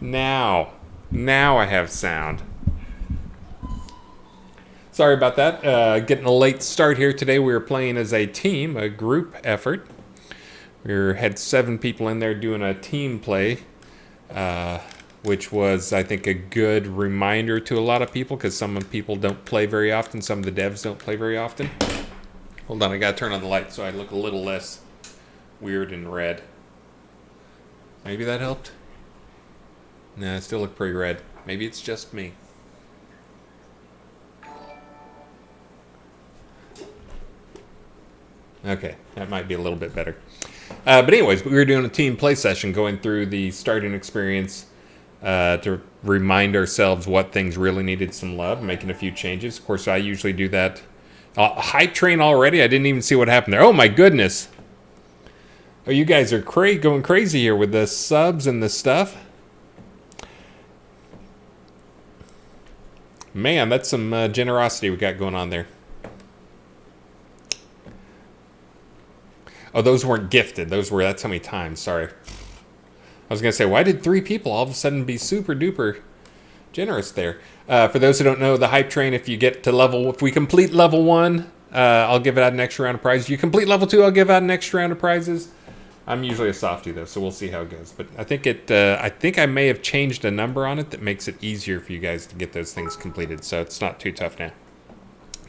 Now I have sound. Sorry about that. Getting a late start here today. We were playing as a team, a group effort. We had 7 people in there doing a team play, which was, I think, a good reminder to a lot of people because some people don't play very often. Some of the devs don't play very often. Hold on, I gotta turn on the light so I look a little less weird and red. Maybe that helped? Nah, I still look pretty red. Maybe it's just me. Okay, that might be a little bit better. But anyways, we were doing a team play session going through the starting experience to remind ourselves what things really needed some love, making a few changes. Of course, I usually do that. Hype train already? I didn't even see what happened there. Oh my goodness. Oh, you guys are going crazy here with the subs and the stuff. Man, that's some generosity we got going on there. Oh, those weren't gifted. That's how many times. Sorry. I was going to say, why did 3 people all of a sudden be super duper generous there? For those who don't know, the hype train, if we complete level 1, I'll give out an extra round of prizes. You complete level 2, I'll give out an extra round of prizes. I'm usually a softie though, so we'll see how it goes. But I think I may have changed a number on it that makes it easier for you guys to get those things completed, so it's not too tough now.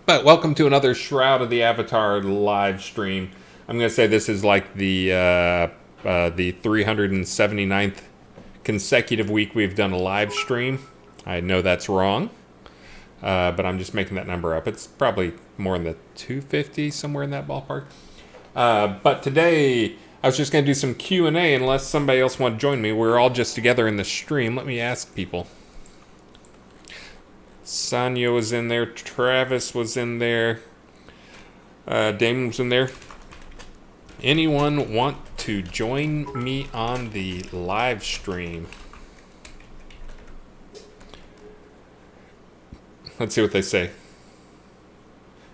But welcome to another Shroud of the Avatar live stream. I'm going to say this is like the 379th consecutive week we've done a live stream. I know that's wrong, but I'm just making that number up. It's probably more in the 250, somewhere in that ballpark. But today, I was just going to do some Q&A unless somebody else wanted to join me. We're all just together in the stream. Let me ask people. Sonia was in there. Travis was in there. Damon was in there. Anyone want to join me on the live stream? Let's see what they say.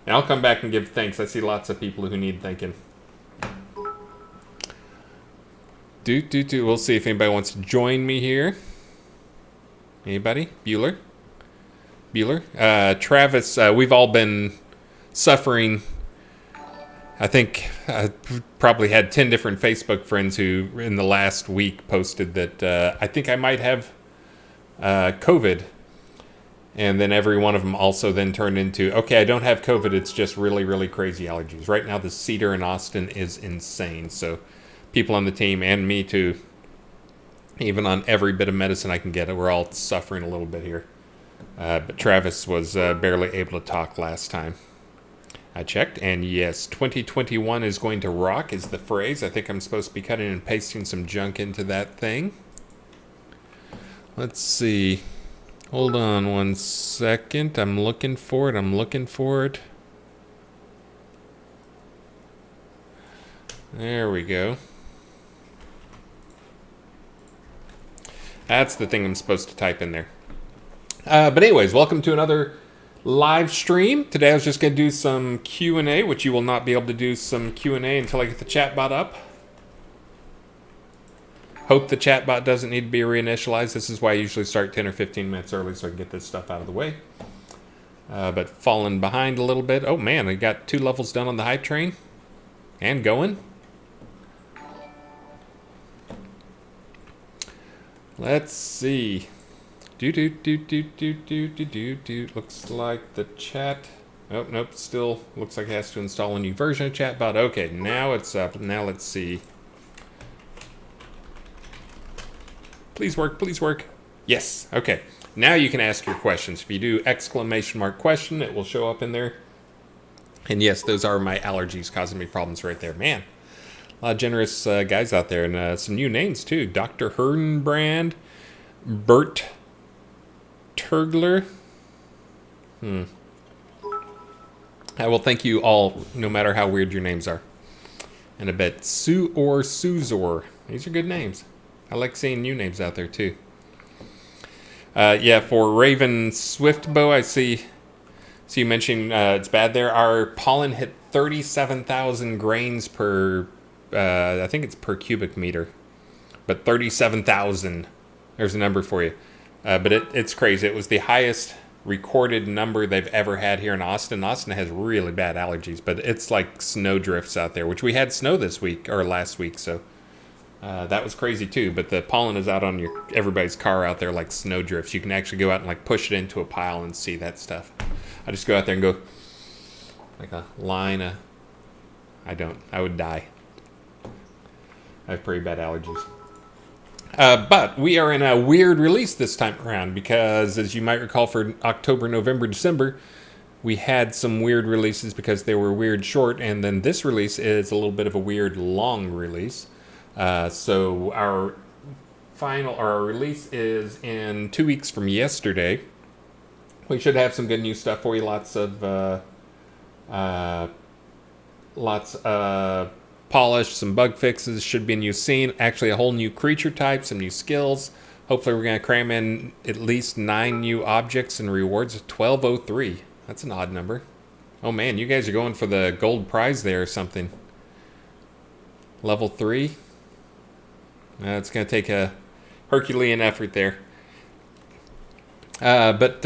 And I'll come back and give thanks. I see lots of people who need thanking. We'll see if anybody wants to join me here. Anybody? Bueller? Travis, we've all been suffering. I think I probably had 10 different Facebook friends who in the last week posted that I think I might have COVID. And then every one of them also then turned into, okay, I don't have COVID. It's just really, really crazy allergies. Right now, the cedar in Austin is insane. So people on the team and me too, even on every bit of medicine I can get, we're all suffering a little bit here. But Travis was barely able to talk last time. I checked, and yes, 2021 is going to rock is the phrase. I think I'm supposed to be cutting and pasting some junk into that thing. Let's see. Hold on one second. I'm looking for it. There we go. That's the thing I'm supposed to type in there. But anyways, welcome to another live stream. Today I was just going to do some Q&A, which you will not be able to do some Q&A until I get the chat bot up. Hope the chat bot doesn't need to be reinitialized. This is why I usually start 10 or 15 minutes early so I can get this stuff out of the way. But falling behind a little bit. Oh man, I got 2 levels done on the hype train. And going. Let's see. Looks like the chat. Oh, nope. Still looks like it has to install a new version of chatbot. Okay, now it's up. Now let's see. Please work. Yes. Okay. Now you can ask your questions. If you do exclamation mark question, it will show up in there. And yes, those are my allergies causing me problems right there. Man, a lot of generous guys out there. And some new names too. Dr. Herdenbrand, Bert Turgler. I will thank you all, no matter how weird your names are. And I bet Sue or Suzor. These are good names. I like seeing new names out there too. Yeah, for Raven Swiftbow, I see you mentioning it's bad there. Our pollen hit 37,000 grains per, I think it's per cubic meter. But 37,000 There's a number for you. But it's crazy. It was the highest recorded number they've ever had here in Austin. Austin has really bad allergies, but it's like snow drifts out there, which we had snow this week or last week, so that was crazy too. But the pollen is out on everybody's car out there like snow drifts. You can actually go out and like push it into a pile and see that stuff. I just go out there and go like a line of... I would die. I have pretty bad allergies. But we are in a weird release this time around because, as you might recall, for October, November, December, we had some weird releases because they were weird short, and then this release is a little bit of a weird long release. So our release is in 2 weeks from yesterday. We should have some good new stuff for you. Lots of polish, some bug fixes, should be a new scene, actually a whole new creature type, some new skills. Hopefully we're going to cram in at least 9 new objects and rewards. 1203. That's an odd number. Oh man, you guys are going for the gold prize there or something. Level 3. It's going to take a Herculean effort there. But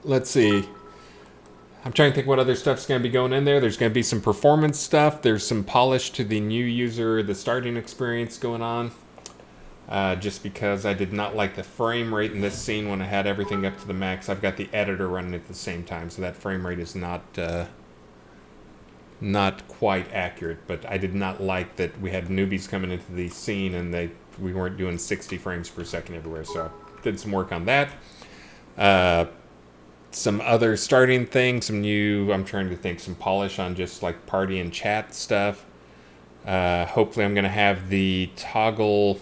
let's see. I'm trying to think what other stuff's going to be going in there. There's going to be some performance stuff. There's some polish to the new user, the starting experience going on. Just because I did not like the frame rate in this scene when I had everything up to the max. I've got the editor running at the same time, so that frame rate is not quite accurate. But I did not like that we had newbies coming into the scene and we weren't doing 60 frames per second everywhere. So I did some work on that. Some other starting things, I'm trying to think, some polish on just like party and chat stuff. Hopefully I'm going to have the toggle,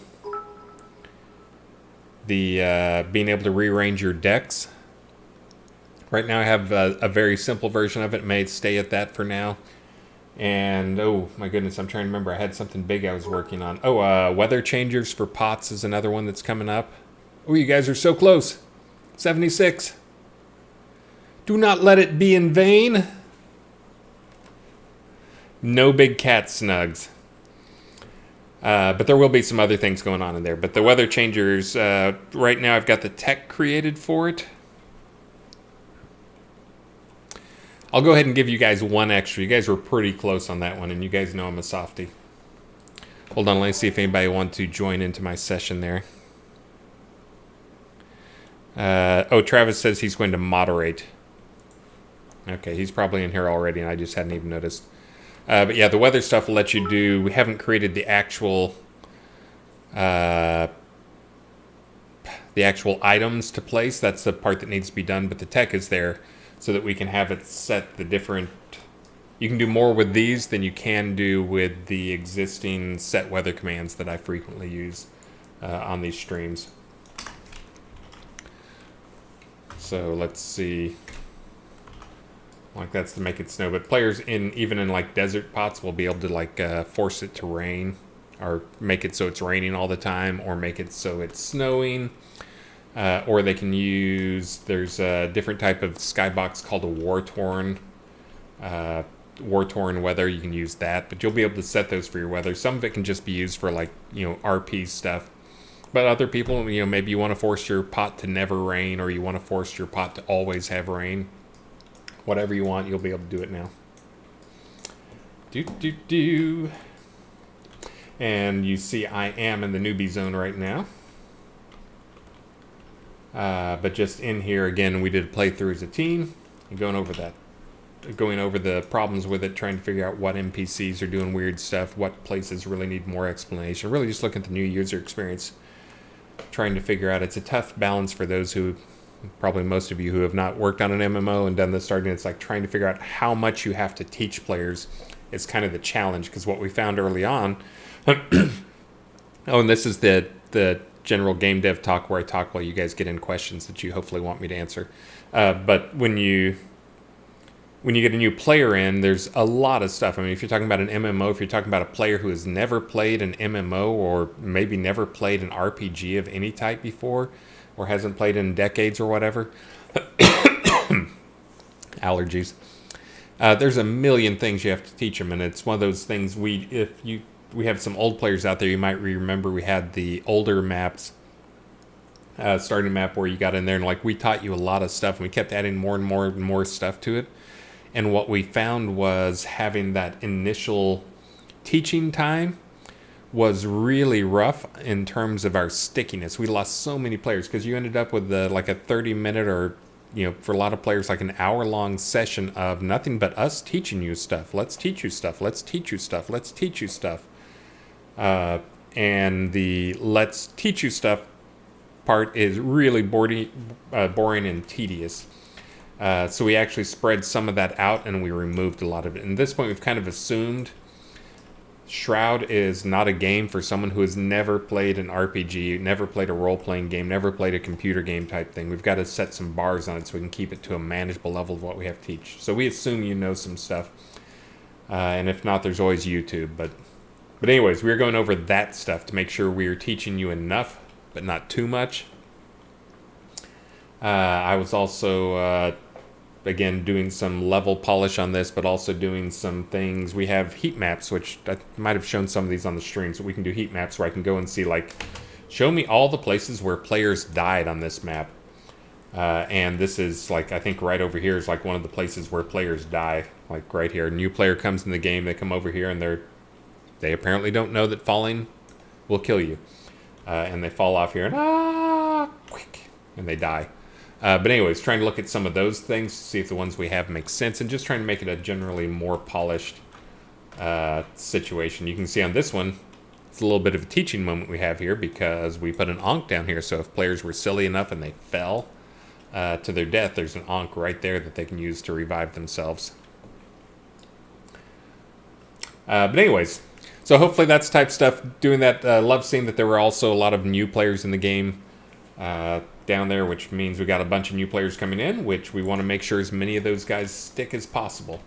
being able to rearrange your decks. Right now I have a very simple version of it. May stay at that for now. And, oh my goodness, I'm trying to remember. I had something big I was working on. Weather changers for pots is another one that's coming up. Oh, you guys are so close. 76. Do not let it be in vain. No big cat snugs. But there will be some other things going on in there. But the weather changers, right now I've got the tech created for it. I'll go ahead and give you guys one extra. You guys were pretty close on that one, and you guys know I'm a softie. Hold on, let me see if anybody wants to join into my session there. Travis says he's going to moderate. Okay, he's probably in here already, and I just hadn't even noticed. But yeah, the weather stuff will let you do... We haven't created the actual items to place. That's the part that needs to be done, but the tech is there so that we can have it set the different... You can do more with these than you can do with the existing set weather commands that I frequently use on these streams. So let's see... Like that's to make it snow, but players even in like desert pots will be able to like force it to rain, or make it so it's raining all the time, or make it so it's snowing, or they can use. There's a different type of skybox called a war-torn weather. You can use that, but you'll be able to set those for your weather. Some of it can just be used for like RP stuff, but other people maybe you want to force your pot to never rain, or you want to force your pot to always have rain. Whatever you want, you'll be able to do it now. And you see I am in the newbie zone right now. But just in here, again, we did a playthrough as a team. And going over the problems with it, trying to figure out what NPCs are doing weird stuff, what places really need more explanation. Really just looking at the new user experience. Trying to figure out, it's a tough balance for those who... Probably most of you who have not worked on an MMO and done the starting, it's like trying to figure out how much you have to teach players is kind of the challenge, because what we found early on, and this is the general game dev talk where I talk while you guys get in questions that you hopefully want me to answer. But when you get a new player in, there's a lot of stuff. I mean, if you're talking about an MMO, if you're talking about a player who has never played an MMO or maybe never played an RPG of any type before, or hasn't played in decades or whatever. Allergies. There's a million things you have to teach them, and it's one of those things if you we have some old players out there. You might remember we had the older maps, starting map where you got in there and like we taught you a lot of stuff, and we kept adding more and more and more stuff to it. And what we found was having that initial teaching time was really rough in terms of our stickiness. We lost so many players because you ended up with like a 30-minute or, for a lot of players, like an hour-long session of nothing but us teaching you stuff. Let's teach you stuff. Let's teach you stuff. Let's teach you stuff. And the let's teach you stuff part is really boring and tedious. So we actually spread some of that out and we removed a lot of it. And at this point, we've kind of assumed Shroud is not a game for someone who has never played an RPG, never played a role-playing game, never played a computer game type thing. We've got to set some bars on it so we can keep it to a manageable level of what we have to teach. So we assume you know some stuff. And if not, there's always YouTube. But anyways, we're going over that stuff to make sure we're teaching you enough, but not too much. I was also... again, doing some level polish on this, but also doing some things. We have heat maps, which I might have shown some of these on the stream, so we can do heat maps where I can go and see, like, show me all the places where players died on this map. And this is, like, I think right over here is, like, one of the places where players die. Like, right here. A new player comes in the game, they come over here, and they apparently don't know that falling will kill you. And they fall off here, and quick, and they die. But anyways, trying to look at some of those things, see if the ones we have make sense, and just trying to make it a generally more polished situation. You can see on this one, it's a little bit of a teaching moment we have here because we put an Ankh down here, so if players were silly enough and they fell to their death, there's an Ankh right there that they can use to revive themselves. But anyways, so hopefully that's type stuff. Doing that, love seeing that there were also a lot of new players in the game. Down there, which means we got a bunch of new players coming in, which we want to make sure as many of those guys stick as possible.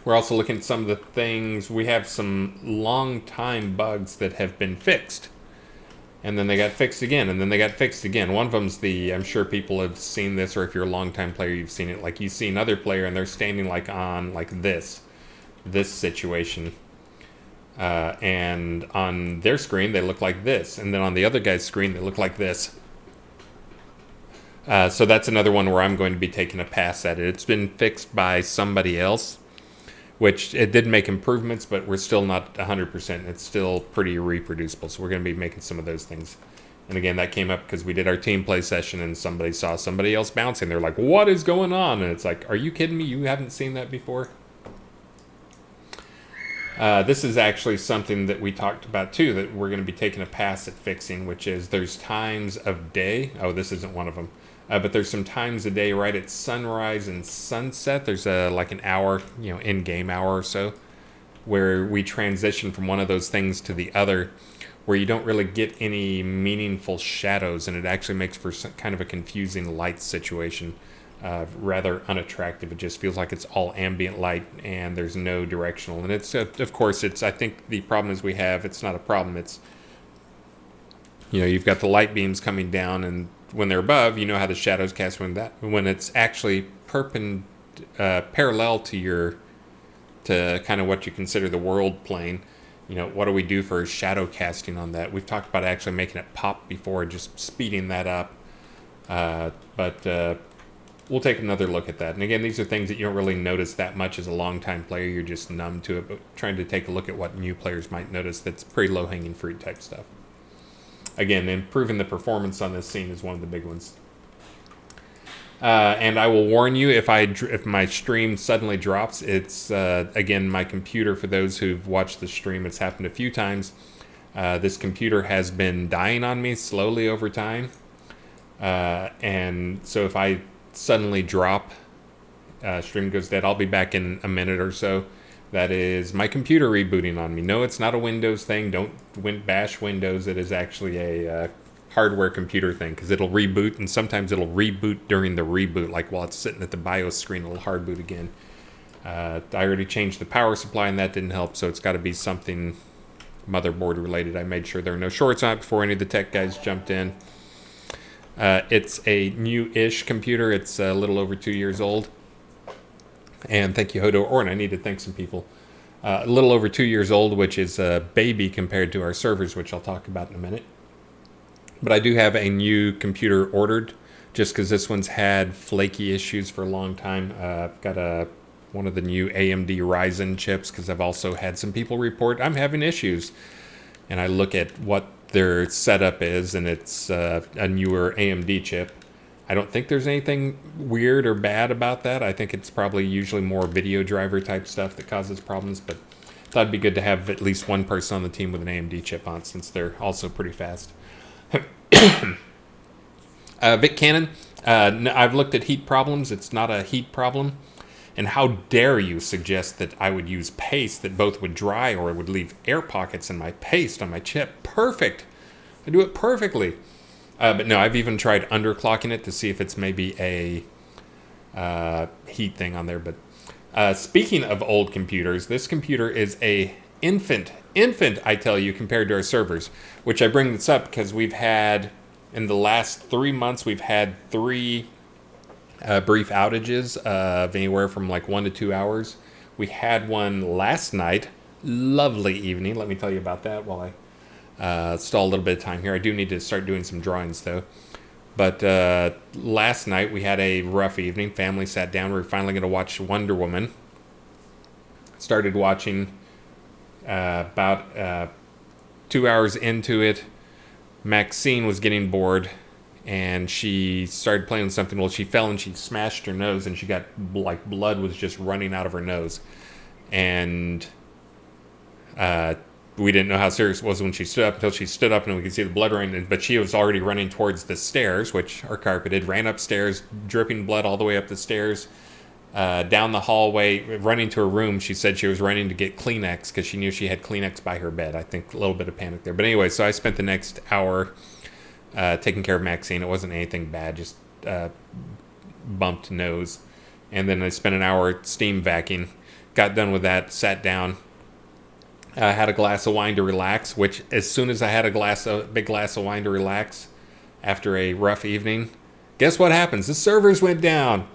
We're also looking at some of the things. We have some long time bugs that have been fixed, and then they got fixed again, and then they got fixed again. One of them's I'm sure people have seen this, or if you're a long time player, you've seen it. Like you see another player and they're standing like on like this situation. And on their screen, they look like this. And then on the other guy's screen, they look like this. So that's another one where I'm going to be taking a pass at it. It's been fixed by somebody else, which it did make improvements, but we're still not 100%. It's still pretty reproducible. So we're going to be making some of those things. And again, that came up because we did our team play session and somebody saw somebody else bouncing. They're like, what is going on? And it's like, are you kidding me? You haven't seen that before? This is actually something that we talked about too, that we're going to be taking a pass at fixing, which is there's times of day. Oh, this isn't one of them. But there's some times a day right at sunrise and sunset. There's like an hour, in-game hour or so, where we transition from one of those things to the other, where you don't really get any meaningful shadows, and it actually makes for some kind of a confusing light situation. Rather unattractive. It just feels like it's all ambient light and there's no directional. And it's, of course, I think the problem is it's not a problem. It's, you've got the light beams coming down, and when they're above, you know how the shadows cast when it's actually parallel to kind of what you consider the world plane. What do we do for shadow casting on that? We've talked about actually making it pop before, just speeding that up. But we'll take another look at that. And again, these are things that you don't really notice that much as a long-time player. You're just numb to it, but trying to take a look at what new players might notice. That's pretty low-hanging fruit type stuff. Again, improving the performance on this scene is one of the big ones. And I will warn you, if my stream suddenly drops, it's, again, my computer. For those who've watched the stream, it's happened a few times. This computer has been dying on me slowly over time. And so if I suddenly drop, stream goes dead, I'll be back in a minute or so. That is my computer rebooting on me. No, it's not a Windows thing. Don't bash Windows. It is actually a hardware computer thing, because it'll reboot, and sometimes it'll reboot during the reboot, like while it's sitting at the BIOS screen, it'll hard boot again. I already changed the power supply and that didn't help, so it's got to be something motherboard related. I made sure there are no shorts on it before any of the tech guys jumped in. It's a new-ish computer. It's a little over 2 years old. And thank you, Hodo Orn. I need to thank some people. a little over 2 years old, which is a baby compared to our servers, which I'll talk about in a minute. But I do have a new computer ordered, just because this one's had flaky issues for a long time. I've got one of the new AMD Ryzen chips, because I've also had some people report I'm having issues. And I look at what their setup is, and it's a newer AMD chip. I don't think there's anything weird or bad about that. I think it's probably usually more video driver type stuff that causes problems, but I thought it'd be good to have at least one person on the team with an AMD chip on, since they're also pretty fast. Vic Cannon, I've looked at heat problems. It's not a heat problem. And how dare you suggest that I would use paste that both would dry or it would leave air pockets in my paste on my chip? Perfect. I do it perfectly. But no, I've even tried underclocking it to see if it's maybe a heat thing on there. But speaking of old computers, this computer is a infant, I tell you, compared to our servers. Which I bring this up because we've had, in the last 3 months, we've had 3 brief outages of anywhere from like 1 to 2 hours. We had one last night. Lovely evening. Let me tell you about that while I stall a little bit of time here. I do need to start doing some drawings though. But last night we had a rough evening. Family sat down. We were finally going to watch Wonder Woman. Started watching about 2 hours into it. Maxine was getting bored, and she started playing with something. Well, she fell and she smashed her nose, and she got, like, blood was just running out of her nose. And we didn't know how serious it was when she stood up, until she stood up and we could see the blood running. But she was already running towards the stairs, which are carpeted, ran upstairs, dripping blood all the way up the stairs, down the hallway, running to her room. She said she was running to get Kleenex because she knew she had Kleenex by her bed. I think a little bit of panic there. But anyway, so I spent the next hour taking care of Maxine. It wasn't anything bad, just bumped nose. And then I spent an hour steam vacuuming. Got done with that, sat down, had a glass of wine to relax, which as soon as I had a big glass of wine to relax after a rough evening, guess what happens? The servers went down.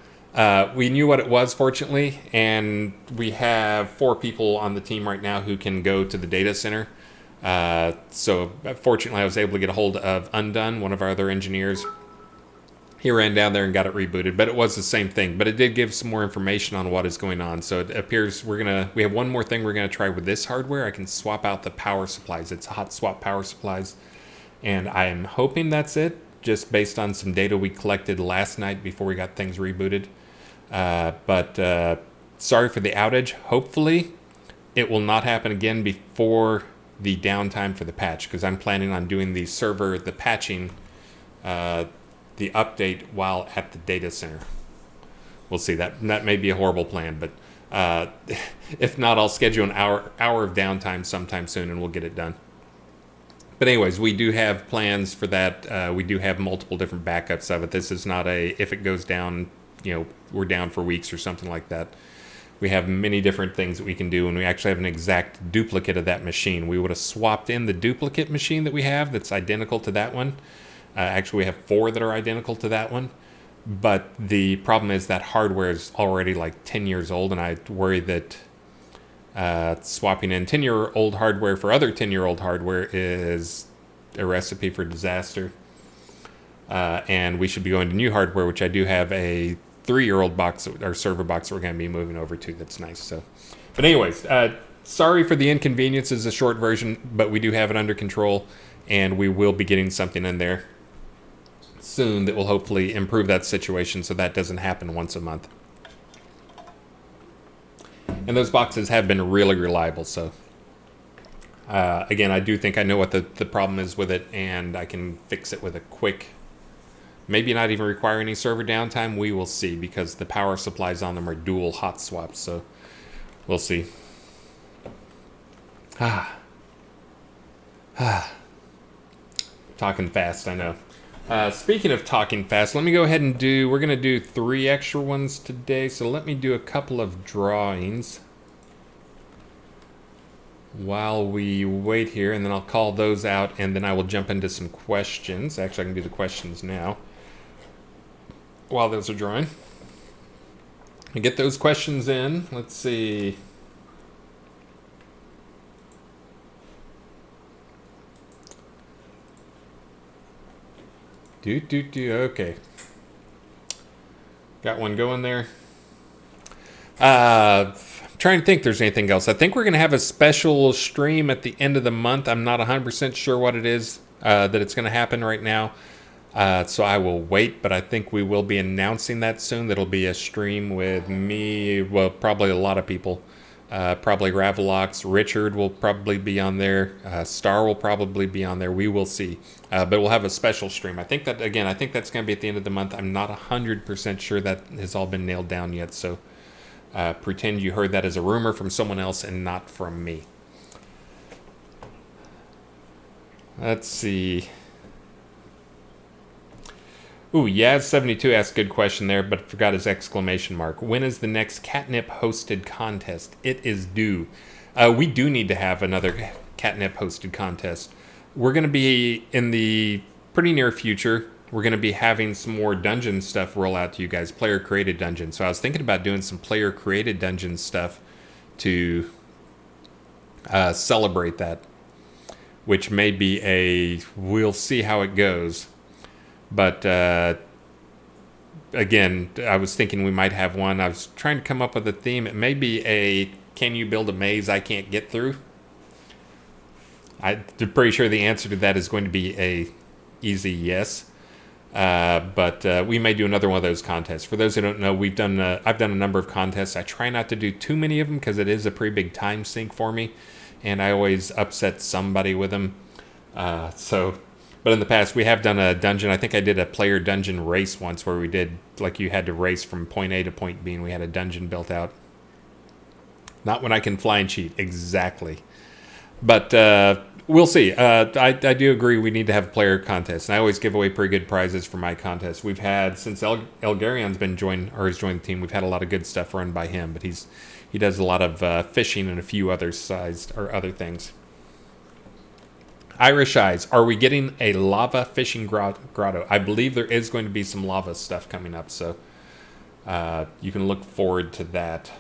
We knew what it was, fortunately, and we have 4 people on the team right now who can go to the data center. So fortunately, I was able to get a hold of Undone, one of our other engineers. He ran down there and got it rebooted, but it was the same thing. But it did give some more information on what is going on. So it appears we have one more thing we're gonna try with this hardware. I can swap out the power supplies. It's hot swap power supplies, and I am hoping that's it, just based on some data we collected last night before we got things rebooted. But sorry for the outage. Hopefully it will not happen again before the downtime for the patch, because I'm planning on doing the patching, the update while at the data center. We'll see. That may be a horrible plan, but if not, I'll schedule an hour of downtime sometime soon and we'll get it done. But anyways, we do have plans for that. We do have multiple different backups of it. This is not if it goes down, we're down for weeks or something like that. We have many different things that we can do, and we actually have an exact duplicate of that machine. We would have swapped in the duplicate machine that we have that's identical to that one. Actually, we have 4 that are identical to that one. But the problem is that hardware is already like 10 years old, and I worry that swapping in 10-year-old hardware for other 10-year-old hardware is a recipe for disaster. And we should be going to new hardware, which I do have a 3-year-old box, or server box, that we're going to be moving over to. That's nice. So, but anyways, sorry for the inconvenience is a short version, but we do have it under control, and we will be getting something in there soon that will hopefully improve that situation so that doesn't happen once a month. And those boxes have been really reliable, so again, I do think I know what the problem is with it, and I can fix it with a quick, maybe not even require any server downtime. We will see, because the power supplies on them are dual hot swaps, so we'll see. Talking fast, I know. Speaking of talking fast, let me go ahead and we're going to do 3 extra ones today, so let me do a couple of drawings while we wait here, and then I'll call those out, and then I will jump into some questions. Actually, I can do the questions now while those are drawing. And get those questions in. Let's see. Okay. Got one going there. Trying to think if there's anything else. I think we're going to have a special stream at the end of the month. I'm not 100% sure what it is that it's going to happen right now. So I will wait, but I think we will be announcing that soon. That'll be a stream with me, well, probably a lot of people. Probably Ravelox, Richard will probably be on there. Star will probably be on there. We will see. But we'll have a special stream. I think that's going to be at the end of the month. I'm not 100% sure that has all been nailed down yet, so pretend you heard that as a rumor from someone else and not from me. Let's see. Ooh, Yaz72 asked a good question there, but forgot his exclamation mark. When is the next Catnip hosted contest? It is due. We do need to have another Catnip hosted contest. We're going to be in the pretty near future. We're going to be having some more dungeon stuff roll out to you guys, player created dungeons. So I was thinking about doing some player created dungeon stuff to celebrate that, which may be we'll see how it goes. But again, I was thinking we might have one. I was trying to come up with a theme. It may be can you build a maze I can't get through? I'm pretty sure the answer to that is going to be a easy yes. But we may do another one of those contests. For those who don't know, I've done a number of contests. I try not to do too many of them because it is a pretty big time sink for me, and I always upset somebody with them. But in the past, we have done a dungeon. I think I did a player dungeon race once where we did, like, you had to race from point A to point B, and we had a dungeon built out. Not when I can fly and cheat, exactly. But we'll see. I do agree we need to have a player contest. And I always give away pretty good prizes for my contests. We've had, since Elgarion's has joined the team, we've had a lot of good stuff run by him. But he does a lot of fishing and a few other things. Irish Eyes, are we getting a lava fishing grotto? I believe there is going to be some lava stuff coming up, so you can look forward to that.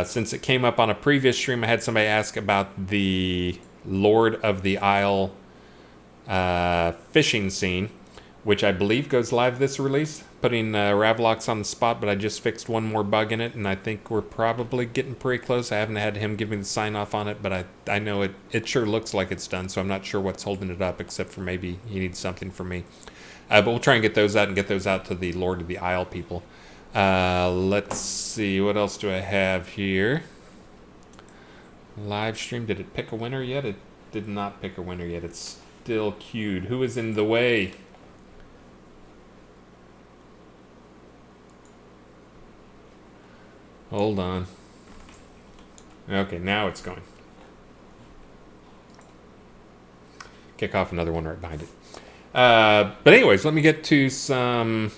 Since it came up on a previous stream, I had somebody ask about the Lord of the Isle fishing scene, which I believe goes live this release. Putting Ravelox on the spot, but I just fixed one more bug in it, and I think we're probably getting pretty close. I haven't had him give me the sign-off on it, but I know it sure looks like it's done, so I'm not sure what's holding it up, except for maybe he needs something from me. But we'll try and get those out to the Lord of the Isle people. Let's see, what else do I have here? Live stream, did it pick a winner yet? It did not pick a winner yet. It's still queued. Who is in the way? Hold on. Okay, now it's going. Kick off another one right behind it. But anyways, let me get to some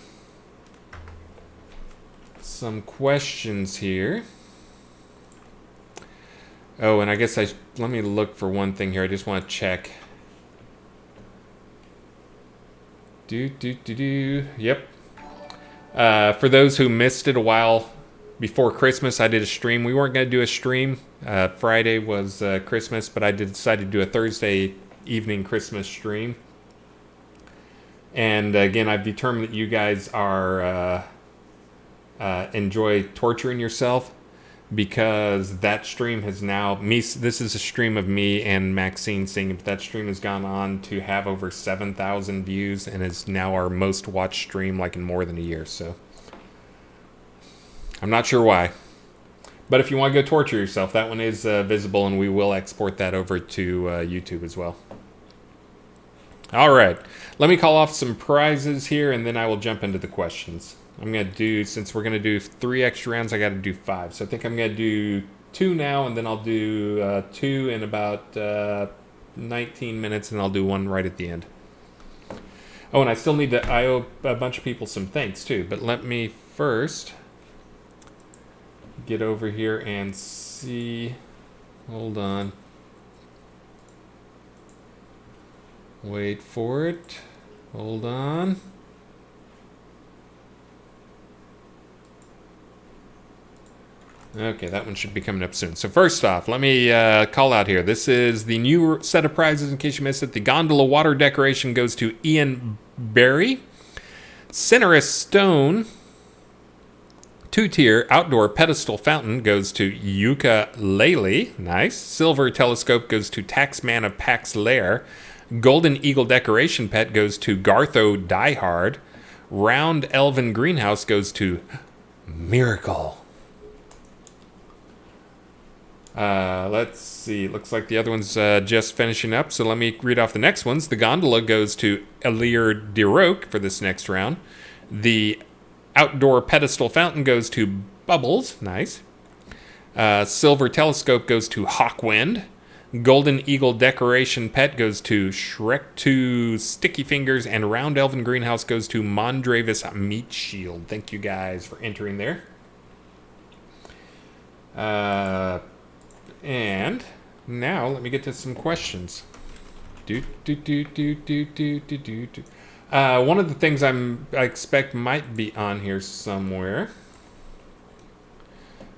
questions here. Oh, and I guess let me look for one thing here. I just want to check. Yep. For those who missed it a while before Christmas, I did a stream. We weren't going to do a stream. Friday was Christmas, but I decided to do a Thursday evening Christmas stream. And again, I've determined that you guys are enjoy torturing yourself, because that stream has now this is a stream of me and Maxine singing, but that stream has gone on to have over 7,000 views and is now our most watched stream, like, in more than a year. So I'm not sure why, but if you want to go torture yourself, that one is visible, and we will export that over to YouTube as well. All right, let me call off some prizes here, and then I will jump into the questions. I'm going to do, since we're going to do 3 extra rounds, I got to do 5. So I think I'm going to do 2 now, and then I'll do 2 in about 19 minutes, and I'll do 1 right at the end. Oh, and I owe a bunch of people some thanks too, but let me first get over here and see. Hold on. Wait for it. Hold on. Okay, that one should be coming up soon. So first off, let me call out here. This is the new set of prizes, in case you missed it. The gondola water decoration goes to Ian Berry. Cinerous Stone. 2-tier outdoor pedestal fountain goes to Ukulele. Nice. Silver telescope goes to Taxman of Pax Lair. Golden Eagle decoration pet goes to Gartho Diehard. Round Elven greenhouse goes to Miracle. Let's see. Looks like the other one's just finishing up, so let me read off the next ones. The gondola goes to Elir Diroque for this next round. The outdoor pedestal fountain goes to Bubbles. Nice. Silver telescope goes to Hawkwind. Golden Eagle decoration pet goes to Shrek 2 Sticky Fingers. And Round Elven greenhouse goes to Mondravis Meat Shield. Thank you guys for entering there. And now let me get to some questions. One of the things I expect might be on here somewhere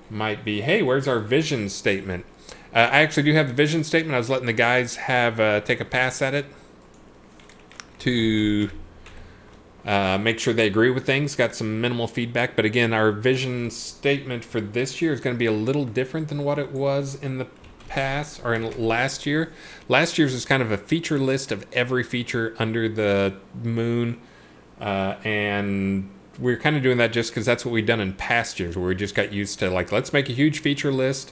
might be, hey, where's our vision statement? I actually do have the vision statement. I was letting the guys have take a pass at it to make sure they agree with things. Got some minimal feedback. But again, our vision statement for this year is going to be a little different than what it was in the past or in last year. Last year's is kind of a feature list of every feature under the moon. And we're kind of doing that just because that's what we've done in past years, where we just got used to, like, let's make a huge feature list,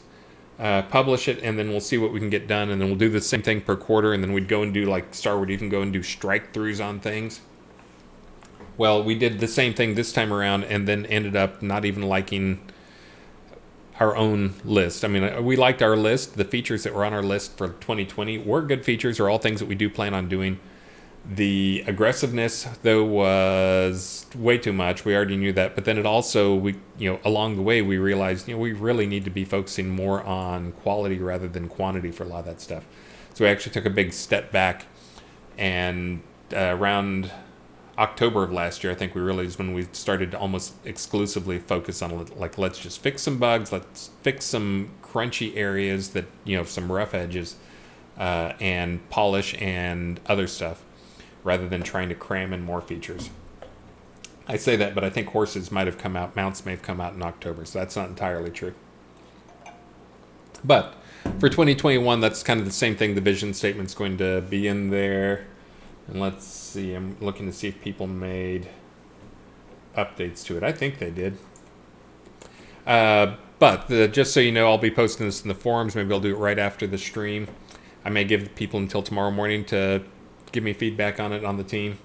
publish it, and then we'll see what we can get done. And then we'll do the same thing per quarter. And then we'd go and do, like, Star would even go and do strike throughs on things. Well, we did the same thing this time around and then ended up not even liking our own list. I mean, we liked our list. The features that were on our list for 2020 were good features, are all things that we do plan on doing. The aggressiveness, though, was way too much. We already knew that. But then it also, along the way, we realized, we really need to be focusing more on quality rather than quantity for a lot of that stuff. So we actually took a big step back, and around October of last year, I think we realized when we started to almost exclusively focus on, like, let's just fix some bugs, let's fix some crunchy areas that, some rough edges, and polish and other stuff, rather than trying to cram in more features. I say that, but I think horses might have come out, mounts may have come out in October, so that's not entirely true. But for 2021, that's kind of the same thing. The vision statement's going to be in there. And let's see, I'm looking to see if people made updates to it. I think they did. But just so you know, I'll be posting this in the forums. Maybe I'll do it right after the stream. I may give people until tomorrow morning to give me feedback on it on the team.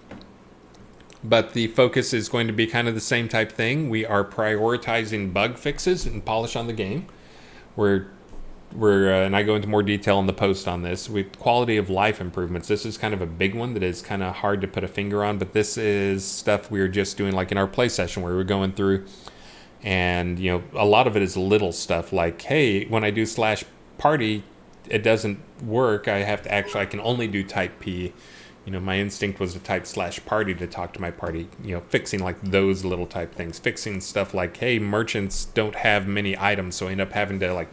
But the focus is going to be kind of the same type thing. We are prioritizing bug fixes and polish on the game. We're and I go into more detail in the post on this, with quality of life improvements. This is kind of a big one that is kind of hard to put a finger on, but this is stuff we were just doing, like in our play session where we're going through, and a lot of it is little stuff like, hey, when I do /party, it doesn't work. I can only do type P. My instinct was to type /party to talk to my party, fixing like those little type things, fixing stuff like, hey, merchants don't have many items, so I end up having to, like,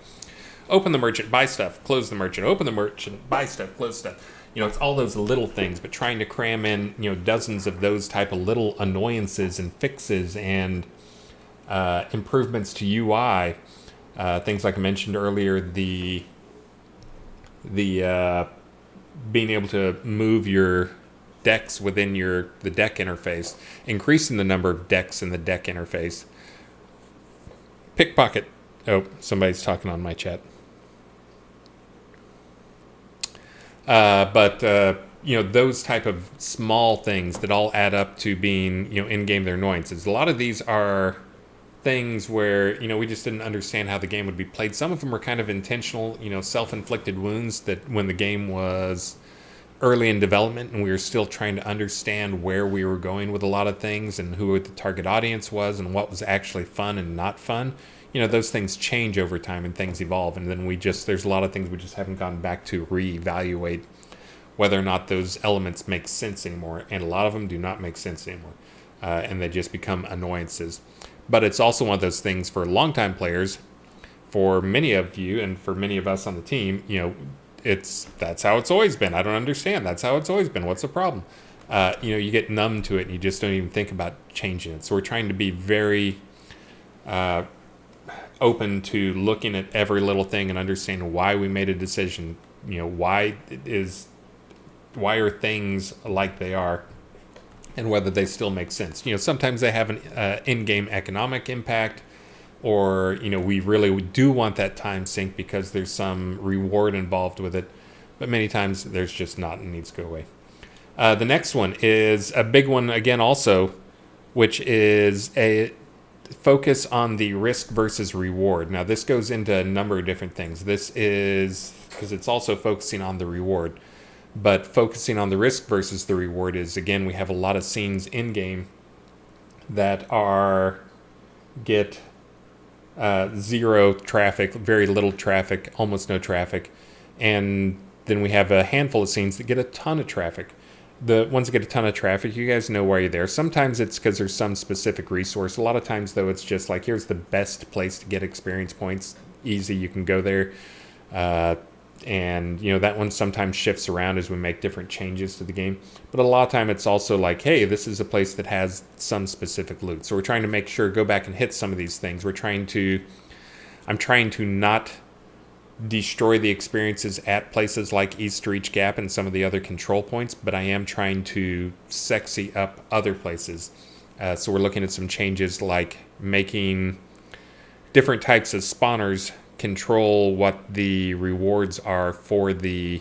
open the merchant, buy stuff, close the merchant, open the merchant, buy stuff, close stuff. It's all those little things, but trying to cram in, dozens of those type of little annoyances and fixes and improvements to UI. Things like I mentioned earlier, the being able to move your decks within the deck interface, increasing the number of decks in the deck interface. Pickpocket. Oh, somebody's talking on my chat. But those type of small things that all add up to being, in-game, they're annoyances. A lot of these are things where, we just didn't understand how the game would be played. Some of them are kind of intentional, self-inflicted wounds that when the game was early in development and we were still trying to understand where we were going with a lot of things and who the target audience was and what was actually fun and not fun. Those things change over time and things evolve. And then there's a lot of things we just haven't gone back to reevaluate whether or not those elements make sense anymore. And a lot of them do not make sense anymore. And they just become annoyances. But it's also one of those things for longtime players, for many of you and for many of us on the team, that's how it's always been. I don't understand. That's how it's always been. What's the problem? you get numb to it and you just don't even think about changing it. So we're trying to be very open to looking at every little thing and understanding why we made a decision. Why are things like they are, and whether they still make sense. Sometimes they have an in-game economic impact, or we really do want that time sink because there's some reward involved with it, but many times there's just not, and needs to go away. The next one is a big one again also, which is a focus on the risk versus reward. Now this goes into a number of different things. This is because it's also focusing on the reward, but focusing on the risk versus the reward is, again, we have a lot of scenes in game that get zero traffic, very little traffic, almost no traffic, and then we have a handful of scenes that get a ton of traffic. The ones that get a ton of traffic, you guys know why you're there. Sometimes it's because there's some specific resource. A lot of times, though, it's just like, here's the best place to get experience points. Easy, you can go there. And that one sometimes shifts around as we make different changes to the game. But a lot of time, it's also like, hey, this is a place that has some specific loot. So we're trying to make sure, go back and hit some of these things. I'm trying to not destroy the experiences at places like East Reach Gap and some of the other control points, but I am trying to sexy up other places. So we're looking at some changes like making different types of spawners control what the rewards are for the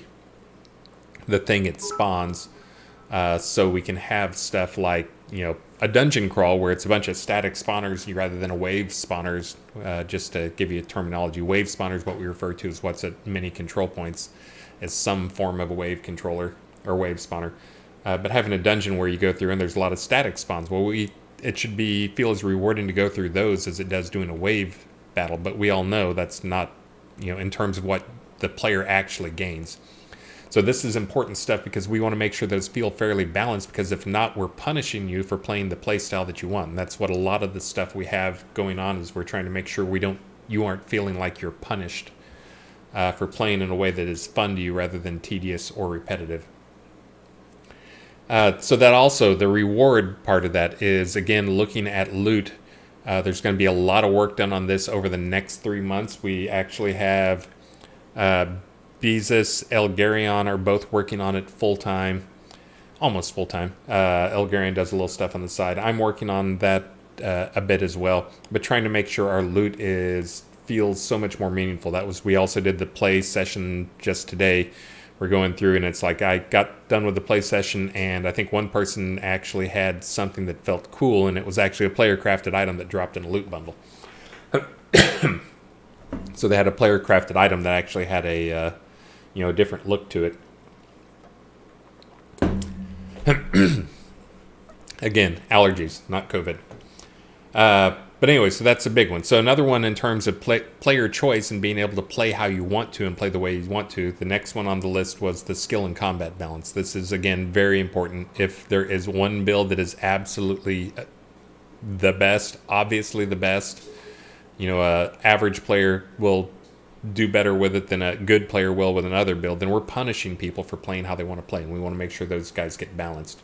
thing it spawns. So we can have stuff like, a dungeon crawl where it's a bunch of static spawners rather than a wave spawners. Just to give you a terminology, wave spawners, what we refer to as what's at many control points, is some form of a wave controller or wave spawner. But having a dungeon where you go through and there's a lot of static spawns, it should feel as rewarding to go through those as it does doing a wave battle. But we all know that's not, in terms of what the player actually gains. So this is important stuff because we want to make sure those feel fairly balanced, because if not, we're punishing you for playing the play style that you want. And that's what a lot of the stuff we have going on is, we're trying to make sure you aren't feeling like you're punished for playing in a way that is fun to you rather than tedious or repetitive. So that also, the reward part of that is, again, looking at loot. There's going to be a lot of work done on this over the next 3 months. We actually have Beezus, Elgarion are both working on it full-time, almost full-time. Elgarion does a little stuff on the side. I'm working on that a bit as well, but trying to make sure our loot feels so much more meaningful. We also did the play session just today. We're going through, and it's like I got done with the play session, and I think one person actually had something that felt cool, and it was actually a player-crafted item that dropped in a loot bundle. So they had a player-crafted item that actually had a different look to it. Again, allergies, not COVID. But anyway, so that's a big one. So another one in terms of player choice and being able to play how you want to and play the way you want to. The next one on the list was the skill and combat balance. This is, again, very important. If there is one build that is absolutely the best, obviously the best, a average player will do better with it than a good player will with another build, then we're punishing people for playing how they want to play, and we want to make sure those guys get balanced.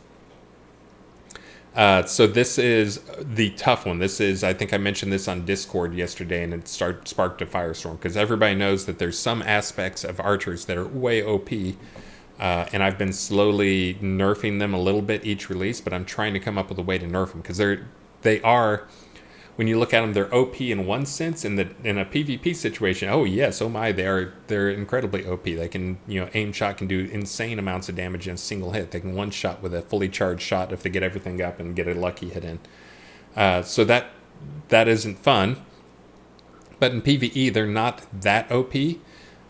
So this is the tough one. This is, I think I mentioned this on Discord yesterday, and it sparked a firestorm, because everybody knows that there's some aspects of archers that are way OP, and I've been slowly nerfing them a little bit each release, but I'm trying to come up with a way to nerf them, because they are, when you look at them, they're OP in one sense. In a PvP situation, oh yes, oh my, they're incredibly OP. They can, aim shot can do insane amounts of damage in a single hit. They can one shot with a fully charged shot if they get everything up and get a lucky hit in. So that isn't fun. But in PvE, they're not that OP.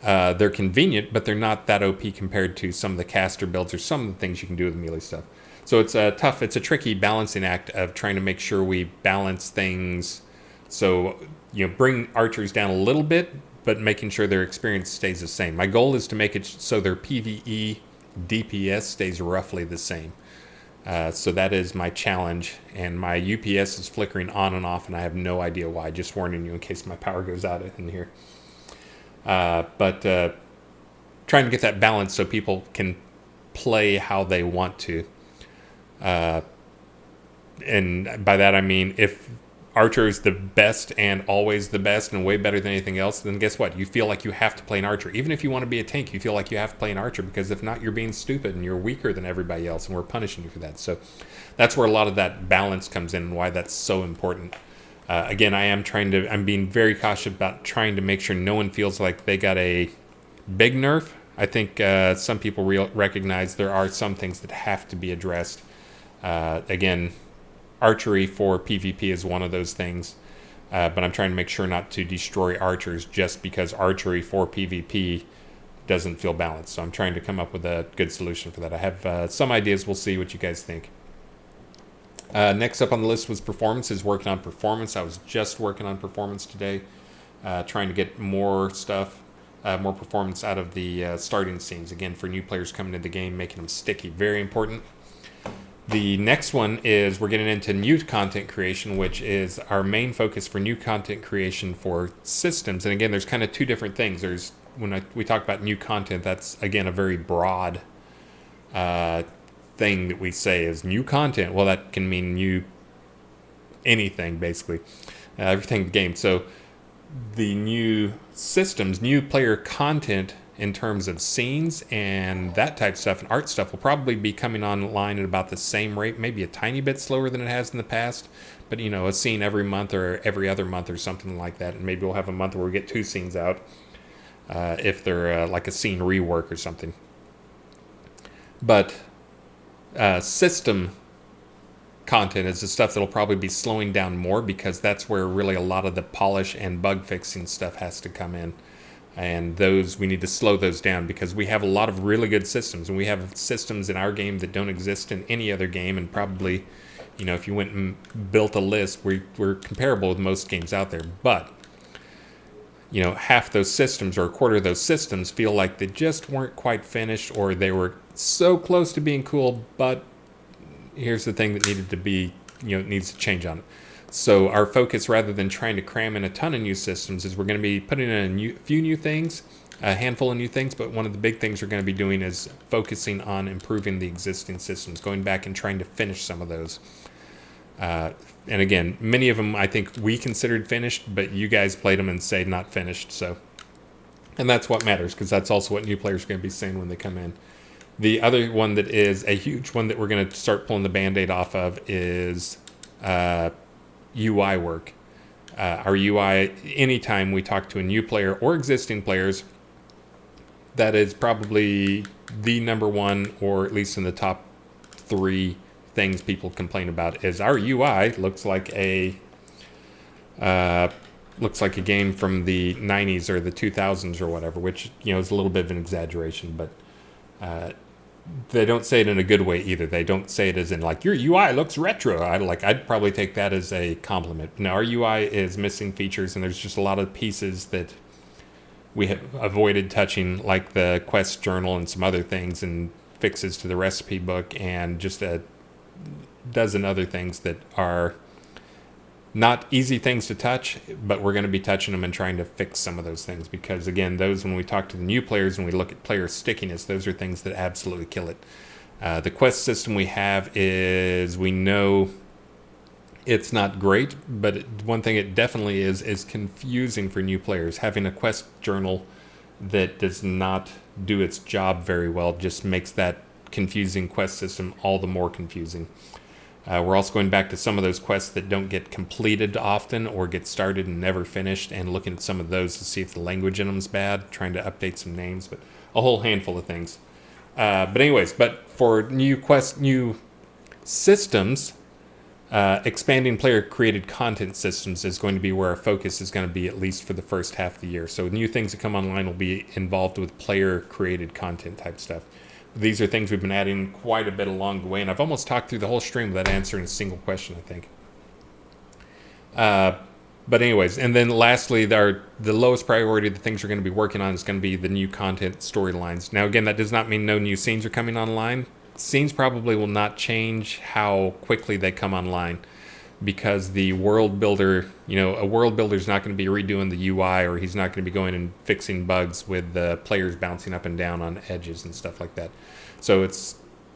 They're convenient, but they're not that OP compared to some of the caster builds or some of the things you can do with melee stuff. So it's a tricky balancing act of trying to make sure we balance things. So, bring archers down a little bit, but making sure their experience stays the same. My goal is to make it so their PvE DPS stays roughly the same. So that is my challenge, and my UPS is flickering on and off, and I have no idea why. Just warning you in case my power goes out in here. But trying to get that balance so people can play how they want to. And by that I mean, if Archer is the best and always the best and way better than anything else, then guess what? You feel like you have to play an Archer. Even if you want to be a tank, you feel like you have to play an Archer, because if not, you're being stupid and you're weaker than everybody else, and we're punishing you for that. So that's where a lot of that balance comes in and why that's so important. Again, I'm being very cautious about trying to make sure no one feels like they got a big nerf. I think some people recognize there are some things that have to be addressed. Again, archery for PvP is one of those things, but I'm trying to make sure not to destroy archers just because archery for PvP doesn't feel balanced. So I'm trying to come up with a good solution for that. I have some ideas. We'll see what you guys think. Next up on the list was performances. Working on performance. I was just working on performance today, trying to get more stuff, more performance out of the starting scenes. Again, for new players coming into the game, making them sticky. Very important. The next one is we're getting into new content creation, which is our main focus for new content creation for systems. And again, there's kind of two different things. There's we talk about new content, that's again a very broad thing that we say is new content. Well, that can mean new anything, basically, everything in the game. So the new systems, new player content in terms of scenes and that type of stuff and art stuff will probably be coming online at about the same rate, maybe a tiny bit slower than it has in the past, but a scene every month or every other month or something like that. And maybe we'll have a month where we get 2 scenes out if they're like a scene rework or something. But system content is the stuff that'll probably be slowing down more, because that's where really a lot of the polish and bug fixing stuff has to come in. And those, we need to slow those down, because we have a lot of really good systems, and we have systems in our game that don't exist in any other game. And probably, if you went and built a list, we're comparable with most games out there. But, half those systems or a quarter of those systems feel like they just weren't quite finished, or they were so close to being cool, but here's the thing that needed to be, needs to change on it. So our focus, rather than trying to cram in a ton of new systems, is we're going to be putting in a few new things, a handful of new things, but one of the big things we're going to be doing is focusing on improving the existing systems, going back and trying to finish some of those. And again, many of them I think we considered finished, but you guys played them and say not finished. So, and that's what matters, because that's also what new players are going to be saying when they come in. The other one that is a huge one that we're going to start pulling the Band-Aid off of is UI work. Our UI, anytime we talk to a new player or existing players, that is probably the number one, or at least in the top 3 things people complain about, is our UI looks like a game from the 90s or the 2000s or whatever, which is a little bit of an exaggeration, but they don't say it in a good way either. They don't say it as in like, your UI looks retro. I'd probably take that as a compliment. Now, our UI is missing features, and there's just a lot of pieces that we have avoided touching, like the quest journal and some other things, and fixes to the recipe book, and just a dozen other things that are not easy things to touch, but we're going to be touching them and trying to fix some of those things, because again, those, when we talk to the new players and we look at player stickiness, those are things that absolutely kill it. The quest system we have is, we know it's not great, but one thing it definitely is confusing for new players. Having a quest journal that does not do its job very well just makes that confusing quest system all the more confusing. We're also going back to some of those quests that don't get completed often, or get started and never finished, and looking at some of those to see if the language in them is bad, trying to update some names, but a whole handful of things. But for new systems, expanding player-created content systems is going to be where our focus is going to be, at least for the first half of the year. So new things that come online will be involved with player-created content type stuff. These are things we've been adding quite a bit along the way, and I've almost talked through the whole stream without answering a single question, I think. But anyways, and then lastly, the lowest priority, the things we're going to be working on, is going to be the new content storylines. Now, again, that does not mean no new scenes are coming online. Scenes probably will not change how quickly they come online, because the world builder, a world builder is not going to be redoing the UI, or he's not going to be going and fixing bugs with the players bouncing up and down on edges and stuff like that. So it's,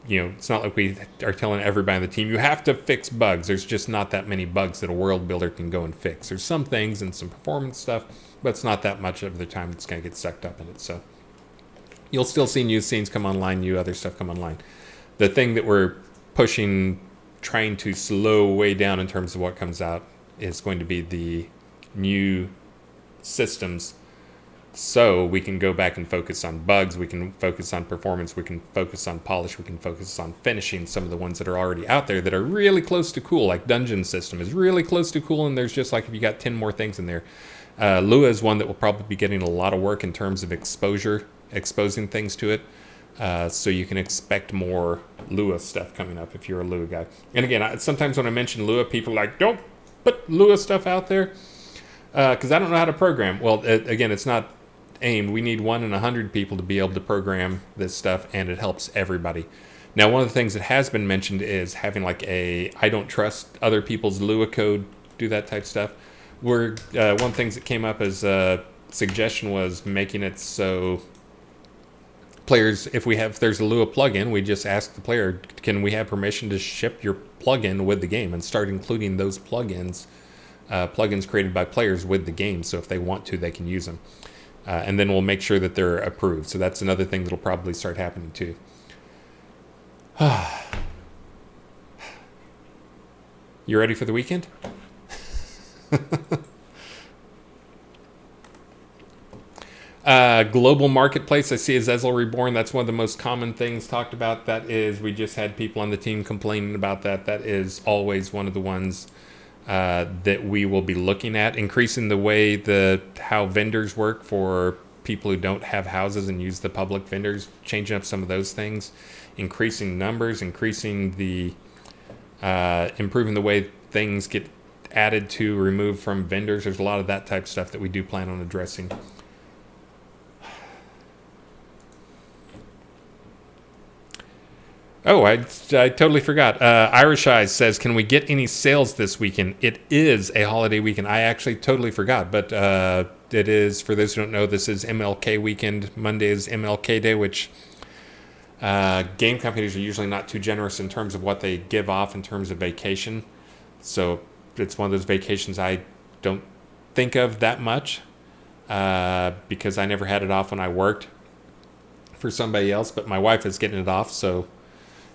it's not like we are telling everybody on the team, you have to fix bugs. There's just not that many bugs that a world builder can go and fix. There's some things and some performance stuff, but it's not that much of the time that's going to get sucked up in it. So you'll still see new scenes come online, new other stuff come online. The thing that we're pushing, trying to slow way down in terms of what comes out, is going to be the new systems. So we can go back and focus on bugs, we can focus on performance, we can focus on polish, we can focus on finishing some of the ones that are already out there that are really close to cool, like Dungeon System is really close to cool, and there's just like if you got 10 more things in there. Lua is one that will probably be getting a lot of work in terms of exposing things to it. So you can expect more Lua stuff coming up if you're a Lua guy. And again, sometimes when I mention Lua, people are like, don't put Lua stuff out there because I don't know how to program. Well, again, it's not aimed. We need 1 in 100 people to be able to program this stuff, and it helps everybody. Now, one of the things that has been mentioned is having like I don't trust other people's Lua code, do that type stuff. One of the things that came up as a suggestion was making it so players, if there's a Lua plugin, we just ask the player, can we have permission to ship your plugin with the game, and start including those plugins created by players with the game. So if they want to, they can use them. And then we'll make sure that they're approved. So that's another thing that'll probably start happening too. You ready for the weekend? Global marketplace, I see Azazel Reborn. That's one of the most common things talked about. That is, we just had people on the team complaining about that. That is always one of the ones that we will be looking at, increasing the way how vendors work for people who don't have houses and use the public vendors, changing up some of those things, increasing numbers, increasing the improving the way things get added to, removed from vendors. There's a lot of that type of stuff that we do plan on addressing. Oh, I totally forgot. Irish Eyes says, can we get any sales this weekend? It is a holiday weekend. I actually totally forgot, but it is, for those who don't know, this is MLK weekend. Monday is MLK Day, which game companies are usually not too generous in terms of what they give off in terms of vacation. So it's one of those vacations I don't think of that much because I never had it off when I worked for somebody else, but my wife is getting it off, so...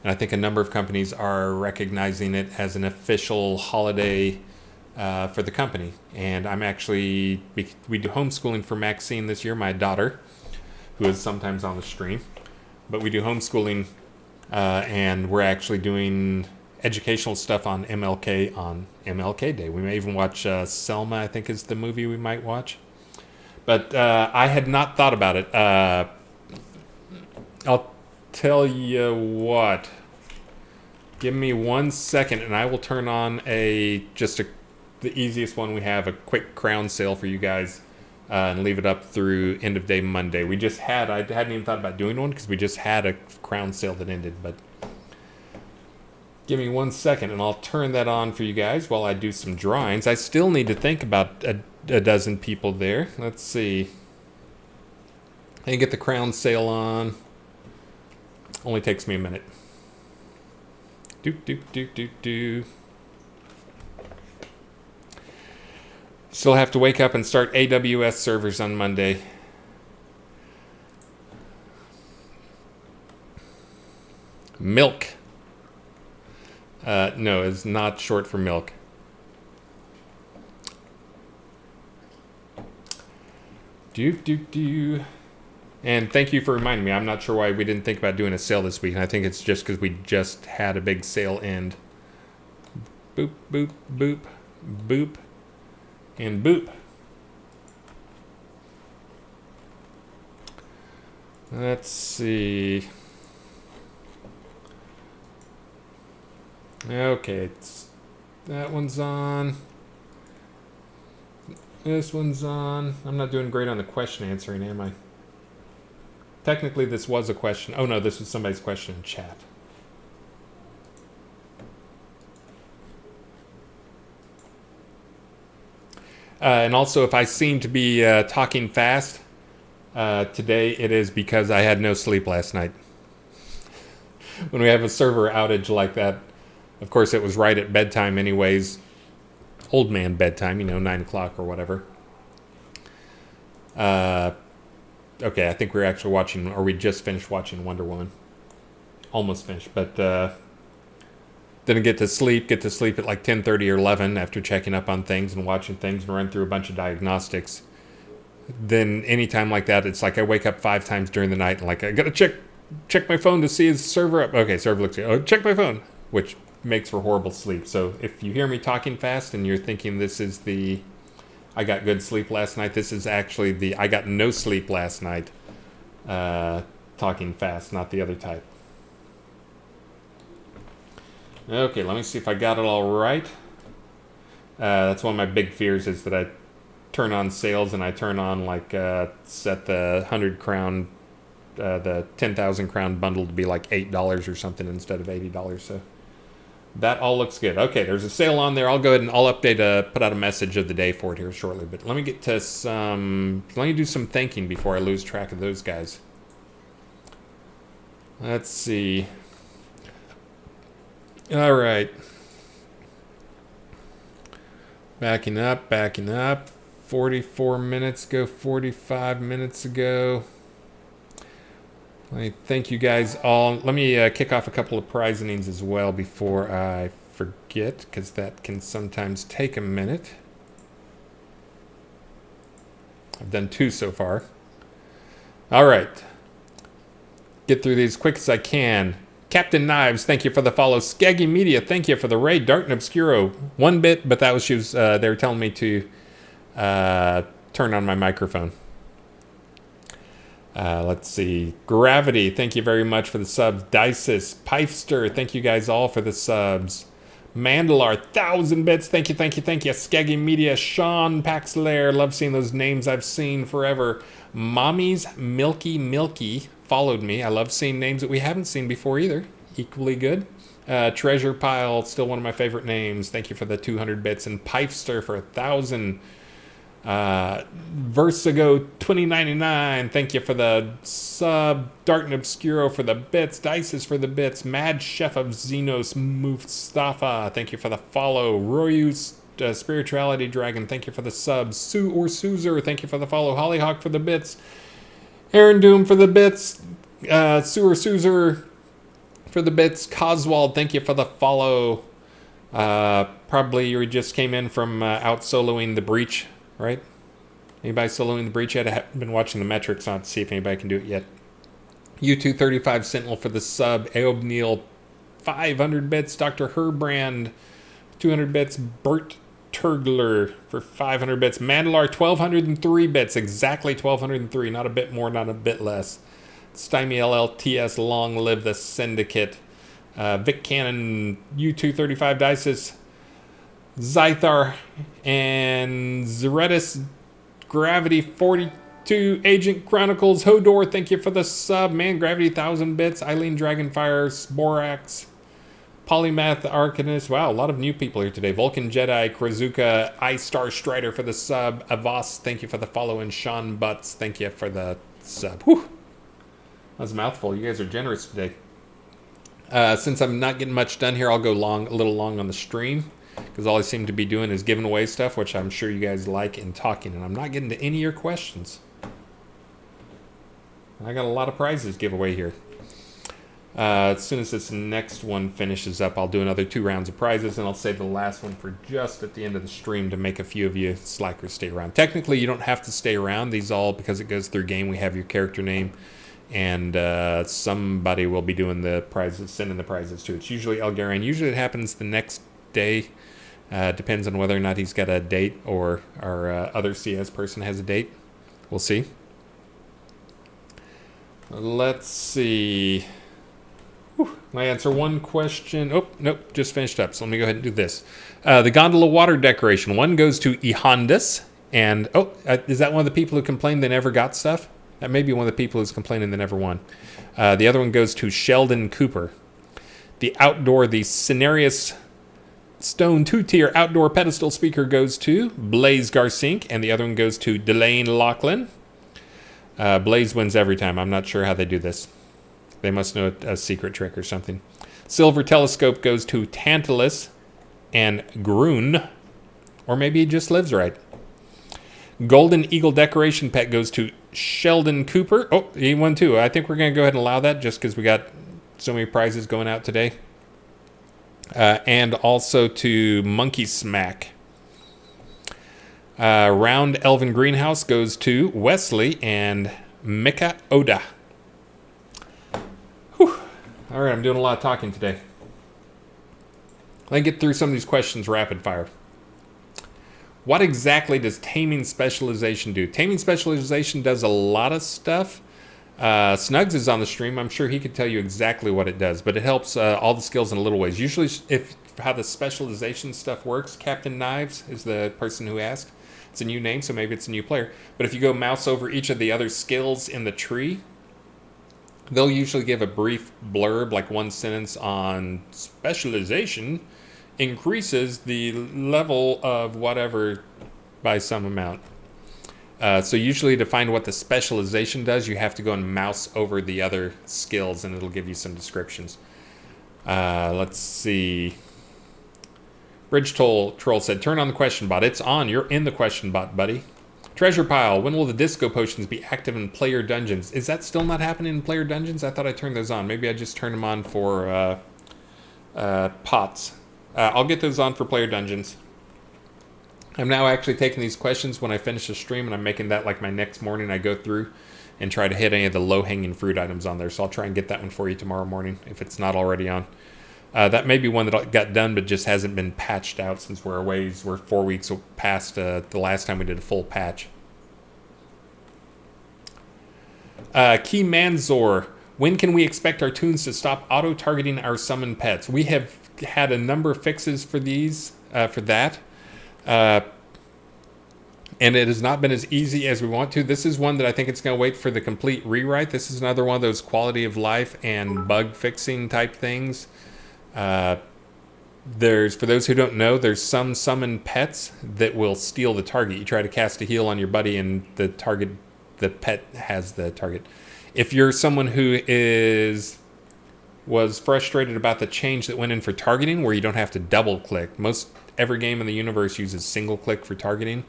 And I think a number of companies are recognizing it as an official holiday for the company. And I'm actually, we do homeschooling for Maxine this year, my daughter, who is sometimes on the stream. But we do homeschooling, and we're actually doing educational stuff on MLK Day. We may even watch Selma, I think is the movie we might watch. But I had not thought about it. I'll tell you what, give me 1 second and I will turn on the easiest one we have, a quick crown sale for you guys, and leave it up through end of day Monday. I hadn't even thought about doing one because we just had a crown sale that ended, but give me 1 second and I'll turn that on for you guys while I do some drawings. I still need to think about a dozen people there. Let's see. I can get the crown sale on. Only takes me a minute. Still have to wake up and start AWS servers on Monday. Milk. No, it's not short for milk. And thank you for reminding me. I'm not sure why we didn't think about doing a sale this week. And I think it's just because we just had a big sale end. Boop, boop, boop, boop, and boop. Let's see. Okay, that one's on. This one's on. I'm not doing great on the question answering, am I? Technically, this was a question. Oh, no, this was somebody's question in chat. And also, if I seem to be talking fast today, it is because I had no sleep last night. when we have a server outage like that. Of course, it was right at bedtime anyways. Old man bedtime, 9 o'clock or whatever. Okay, I think we're actually watching, or we just finished watching Wonder Woman. Almost finished, but didn't get to sleep at like 10:30 or 11 after checking up on things and watching things and run through a bunch of diagnostics. Then anytime like that, it's like I wake up 5 times during the night and like, I gotta check my phone to see is the server up. Okay, server looks good. Oh, check my phone, which makes for horrible sleep. So if you hear me talking fast and you're thinking this is the I got good sleep last night, this is actually the I got no sleep last night talking fast, not the other type. Okay, let me see if I got it all right. That's one of my big fears is that I turn on sales and I turn on set the 100 crown, the 10,000 crown bundle to be like $8 or something instead of $80. So that all looks good. Okay, there's a sale on there. I'll go ahead and I'll update, put out a message of the day for it here shortly. But let me get to let me do some thinking before I lose track of those guys. Let's see. All right. Backing up. 44 minutes ago, 45 minutes ago. Let me thank you guys all. Let me kick off a couple of prizings as well before I forget, because that can sometimes take a minute. I've done 2 so far. All right. Get through these quick as I can. Captain Knives, thank you for the follow. Skaggy Media, thank you for the raid. Dart and Obscuro, 1 bit, but that was they were telling me to turn on my microphone. Let's see. Gravity, thank you very much for the subs. Dices, Pifester, thank you guys all for the subs. Mandalar, 1,000 bits, thank you. Skaggy Media, Sean Paxlair, love seeing those names I've seen forever. Mommy's Milky followed me. I love seeing names that we haven't seen before either. Equally good. Treasure Pile, still one of my favorite names. Thank you for the 200 bits. And Pifester for 1,000. Versigo 2099, thank you for the sub. Dart and Obscuro for the bits. Dices for the bits. Mad Chef of Xenos Mustafa, thank you for the follow. Royus Spirituality Dragon, thank you for the subs. Sue or Suzer, thank you for the follow. Hollyhock for the bits. Aaron Doom for the bits. Sue or Suzer for the bits. Coswald, thank you for the follow. Probably you just came in from out soloing the Breach, right? Anybody soloing the Breach yet? I haven't been watching the metrics on to see if anybody can do it yet. U235 Sentinel for the sub. Aob Neal, 500 bits. Dr. Herbrand, 200 bits. Bert Turgler for 500 bits. Mandalar, 1,203 bits. Exactly 1,203. Not a bit more, not a bit less. Stymie LLTS, long live the Syndicate. Vic Cannon, U235 Dices. Zythar and Zeretis, Gravity 42, Agent Chronicles, Hodor, thank you for the sub. Man, Gravity 1,000 bits. Eileen Dragonfire, Sporax, Polymath Arcanist. Wow, a lot of new people here today. Vulcan Jedi, Krazuka, I-Star Strider for the sub. Avos, thank you for the follow. And Sean Butts, thank you for the sub. Whew. That was a mouthful. You guys are generous today. Since I'm not getting much done here, I'll go a little long on the stream, because all I seem to be doing is giving away stuff, which I'm sure you guys like, and talking, and I'm not getting to any of your questions. I got a lot of prizes to give away here. As soon as this next one finishes up, I'll do another 2 rounds of prizes, and I'll save the last one for just at the end of the stream to make a few of you slackers stay around. Technically, you don't have to stay around. These all, because it goes through game, we have your character name, and somebody will be doing the prizes, sending the prizes to. It's usually Elgarian. Usually it happens the next day. Depends on whether or not he's got a date or our other CS person has a date. We'll see. Let's see. Whew. I answer one question. Oh, nope, just finished up. So let me go ahead and do this. The gondola water decoration. One goes to Ehondas. And, is that one of the people who complained they never got stuff? That may be one of the people who's complaining they never won. The other one goes to Sheldon Cooper. The Cenarius Stone 2-tier outdoor pedestal speaker goes to Blaze Garsink, and the other one goes to Delane Lachlan. Blaze wins every time. I'm not sure how they do this. They must know a secret trick or something. Silver telescope goes to Tantalus and Grun. Or maybe he just lives right. Golden Eagle decoration pet goes to Sheldon Cooper. Oh, he won too. I think we're going to go ahead and allow that just because we got so many prizes going out today. And also to Monkey Smack. Round Elven Greenhouse goes to Wesley and Mika Oda. Whew. All right, I'm doing a lot of talking today. Let me get through some of these questions rapid fire. What exactly does Taming Specialization do? Taming Specialization does a lot of stuff. Snugs is on the stream. I'm sure he could tell you exactly what it does, but it helps all the skills in little ways. Usually, if how the specialization stuff works, Captain Knives is the person who asked. It's a new name, so maybe it's a new player. But if you go mouse over each of the other skills in the tree, they'll usually give a brief blurb, like one sentence on specialization increases the level of whatever by some amount. So usually to find what the specialization does, you have to go and mouse over the other skills, and it'll give you some descriptions. Let's see. Bridge Troll said, turn on the question bot. It's on. You're in the question bot, buddy. Treasure Pile. When will the disco potions be active in player dungeons? Is that still not happening in player dungeons? I thought I turned those on. Maybe I just turned them on for pots. I'll get those on for player dungeons. I'm now actually taking these questions when I finish the stream, and I'm making that like my next morning. I go through and try to hit any of the low-hanging fruit items on there. So I'll try and get that one for you tomorrow morning if it's not already on. That may be one that got done but just hasn't been patched out since we're away. We're 4 weeks past the last time we did a full patch. Key Manzor. When can we expect our tunes to stop auto-targeting our summon pets? We have had a number of fixes for these, for that. And it has not been as easy as we want to. This is one that I think it's going to wait for the complete rewrite. This is another one of those quality of life and bug fixing type things. For those who don't know, there's some summon pets that will steal the target. You try to cast a heal on your buddy, and the pet has the target. If you're someone who was frustrated about the change that went in for targeting, where you don't have to double click. Every game in the universe uses single click for targeting.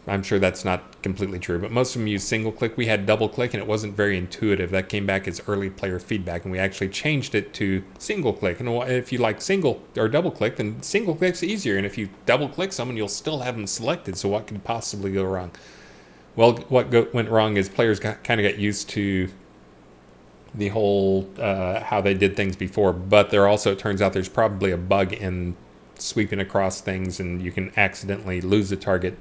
I'm sure that's not completely true, but most of them use single click. We had double click, and it wasn't very intuitive. That came back as early player feedback, and we actually changed it to single click. And if you like single or double click, then single click's easier. And if you double click someone, you'll still have them selected. So what could possibly go wrong? Well, what went wrong is players kind of got used to the whole how they did things before, but it turns out there's probably a bug in sweeping across things, and you can accidentally lose the target.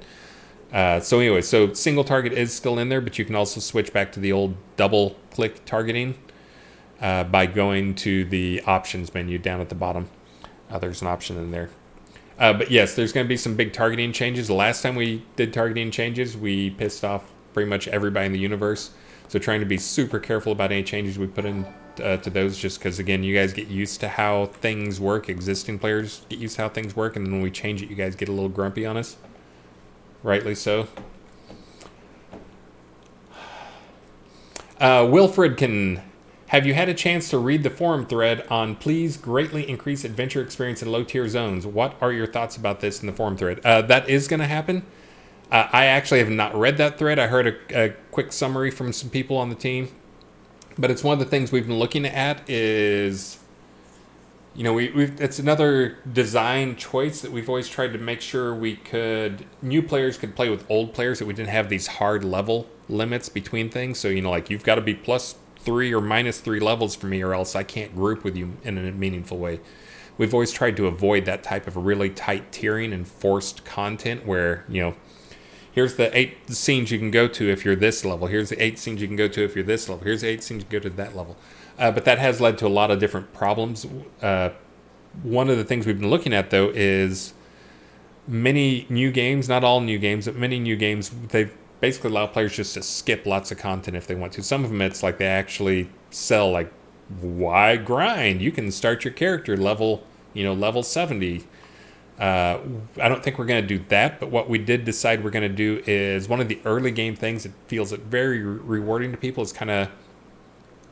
So single target is still in there, but you can also switch back to the old double click targeting by going to the options menu down at the bottom. There's an option in there. But yes, there's going to be some big targeting changes. The last time we did targeting changes, we pissed off pretty much everybody in the universe. So trying to be super careful about any changes we put in to those, just because, again, you guys get used to how things work. Existing players get used to how things work, and then when we change it, you guys get a little grumpy on us. Rightly so. Wilfred have you had a chance to read the forum thread on please greatly increase adventure experience in low-tier zones? What are your thoughts about this in the forum thread? That is going to happen. I actually have not read that thread. I heard a quick summary from some people on the team. But it's one of the things we've been looking at is, it's another design choice that we've always tried to make sure new players could play with old players, that we didn't have these hard level limits between things. So, you've got to be +3 or -3 levels for me, or else I can't group with you in a meaningful way. We've always tried to avoid that type of really tight tiering and forced content where, here's the 8 scenes you can go to if you're this level. Here's the 8 scenes you can go to if you're this level. Here's the 8 scenes you can go to that level. But that has led to a lot of different problems. One of the things we've been looking at, though, is many new games, not all new games, but many new games, they've basically allowed players just to skip lots of content if they want to. Some of them, it's like they actually sell, like, why grind? You can start your character level 70. I don't think we're going to do that, but what we did decide we're going to do is one of the early game things that feels very rewarding to people is kind of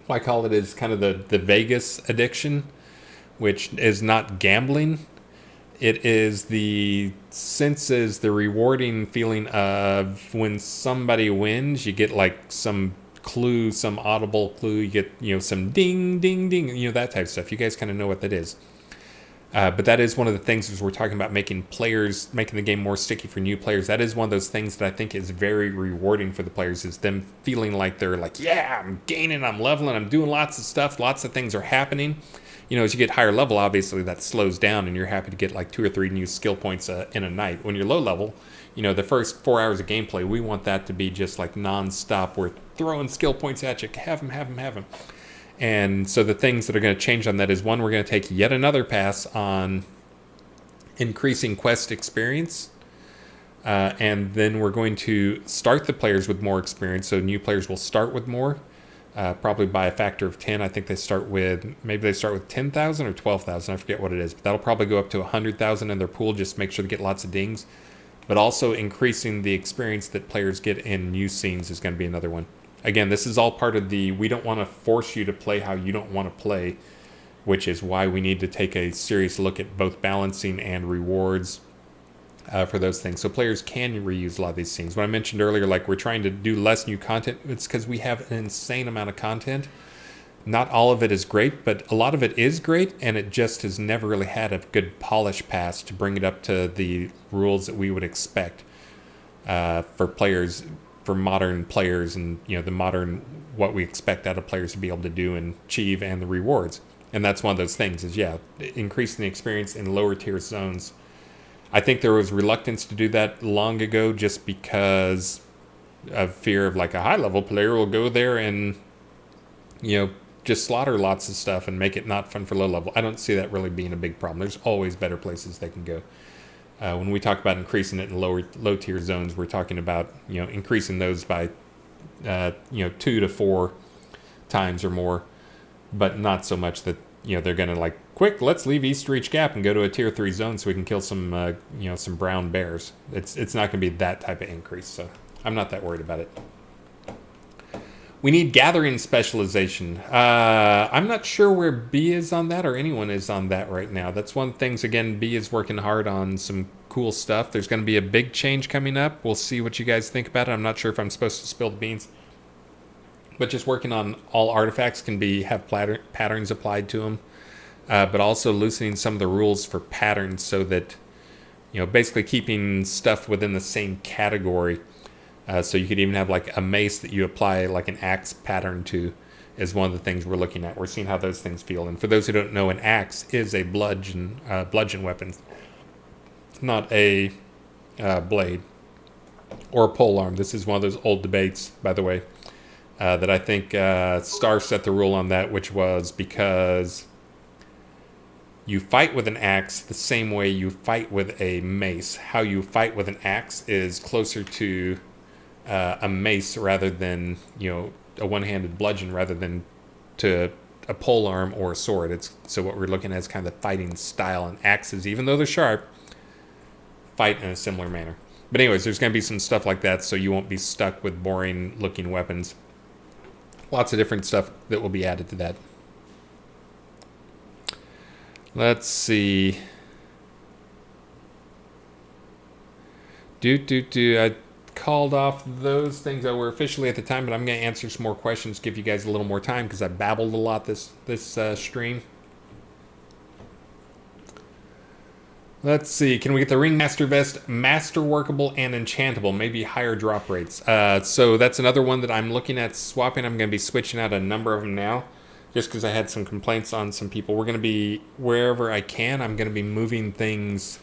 I call it is kind of the Vegas addiction, which is not gambling. It is the senses, the rewarding feeling of when somebody wins, you get like some clue, some audible clue. You get, some ding, ding, ding, that type of stuff. You guys kind of know what that is. But that is one of the things as we're talking about making the game more sticky for new players. That is one of those things that I think is very rewarding for the players, is them feeling like they're like, yeah, I'm gaining, I'm leveling, I'm doing lots of stuff, lots of things are happening. As you get higher level, obviously that slows down and you're happy to get like 2 or 3 new skill points in a night. When you're low level, the first 4 hours of gameplay, we want that to be just like non-stop. We're throwing skill points at you. Have them, have them, have them. And so the things that are going to change on that is, one, we're going to take yet another pass on increasing quest experience. And then we're going to start the players with more experience. So new players will start with more, probably by a factor of 10. I think they start with 10,000 or 12,000. I forget what it is. But that'll probably go up to 100,000 in their pool, just to make sure to get lots of dings. But also increasing the experience that players get in new scenes is going to be another one. Again, this is all part of we don't want to force you to play how you don't want to play, which is why we need to take a serious look at both balancing and rewards for those things. So players can reuse a lot of these things. When I mentioned earlier, like we're trying to do less new content, it's because we have an insane amount of content. Not all of it is great, but a lot of it is great, and it just has never really had a good polish pass to bring it up to the rules that we would expect for players, for modern players, and the modern what we expect out of players to be able to do and achieve, and the rewards. And that's one of those things is increasing the experience in lower tier zones. I think there was reluctance to do that long ago, just because of fear of like a high level player will go there and just slaughter lots of stuff and make it not fun for low level. I don't see that really being a big problem. There's always better places they can go. When we talk about increasing it in low tier zones, we're talking about increasing those by 2 to 4 times or more, but not so much that they're gonna like, quick, let's leave East Reach Gap and go to a tier 3 zone so we can kill some some brown bears. It's not gonna be that type of increase, so I'm not that worried about it. We need gathering specialization. I'm not sure where B is on that, or anyone is on that right now. That's one of the things, again, B is working hard on some cool stuff. There's going to be a big change coming up. We'll see what you guys think about it. I'm not sure if I'm supposed to spill the beans. But just working on all artifacts can have patterns applied to them. But also loosening some of the rules for patterns so that, basically keeping stuff within the same category. So you could even have like a mace that you apply like an axe pattern to, is one of the things we're looking at. We're seeing how those things feel. And for those who don't know, an axe is a bludgeon weapon, not a blade or a polearm. This is one of those old debates, by the way, that I think Star set the rule on that, which was because you fight with an axe the same way you fight with a mace. How you fight with an axe is closer to a mace rather than a one-handed bludgeon, rather than to a polearm or a sword. So what we're looking at is kind of the fighting style, and axes, even though they're sharp, fight in a similar manner. But anyways, there's going to be some stuff like that, so you won't be stuck with boring looking weapons. Lots of different stuff that will be added to that. Let's see. I called off those things that were officially at the time, but I'm going to answer some more questions, give you guys a little more time, because I babbled a lot this stream. Let's see. Can we get the Ringmaster Vest masterworkable and enchantable? Maybe higher drop rates. So that's another one that I'm looking at swapping. I'm going to be switching out a number of them now, just because I had some complaints on some people. We're going to be, wherever I can, I'm going to be moving things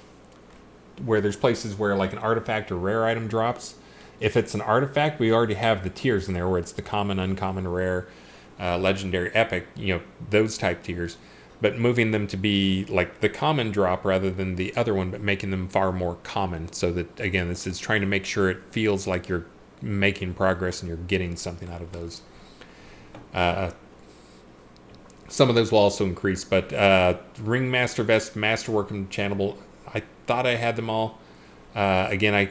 where there's places where like an artifact or rare item drops. If it's an artifact, we already have the tiers in there where it's the common, uncommon, rare, legendary, epic, those type tiers. But moving them to be like the common drop rather than the other one, but making them far more common. So that, again, this is trying to make sure it feels like you're making progress and you're getting something out of those. Some of those will also increase, but Ringmaster Vest, Masterwork, and Enchantable, I thought I had them all. Again,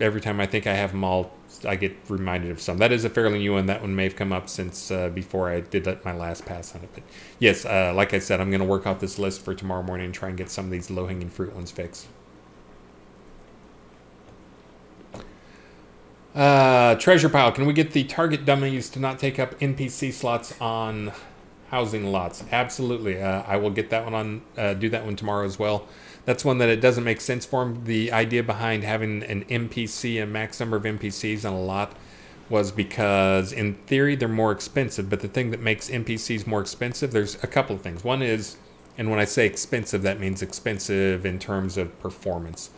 every time I think I have them all I get reminded of some. That is a fairly new one. That one may have come up since before I did my last pass on it. But yes, like I said, I'm going to work off this list for tomorrow morning and try and get some of these low-hanging fruit ones fixed. Treasure pile. Can we get the target dummies to not take up NPC slots on housing lots? Absolutely. I will get that one on, do that one tomorrow as well. That's one that it doesn't make sense for them. The idea behind having an NPC, a max number of NPCs on a lot, was because in theory they're more expensive. But the thing that makes NPCs more expensive, there's a couple of things. One is, and when I say expensive, that means expensive in terms of performance.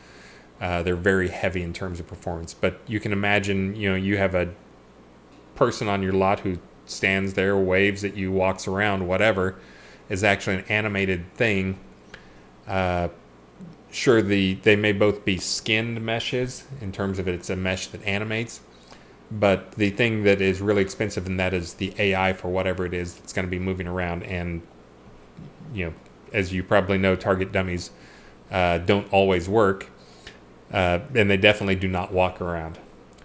They're very heavy in terms of performance. But you can imagine, you have a person on your lot who stands there, waves at you, walks around, whatever, is actually an animated thing. Sure, they may both be skinned meshes in terms of it's a mesh that animates, but the thing that is really expensive in that is the AI for whatever it is that's going to be moving around. And as you probably know, target dummies don't always work, and they definitely do not walk around.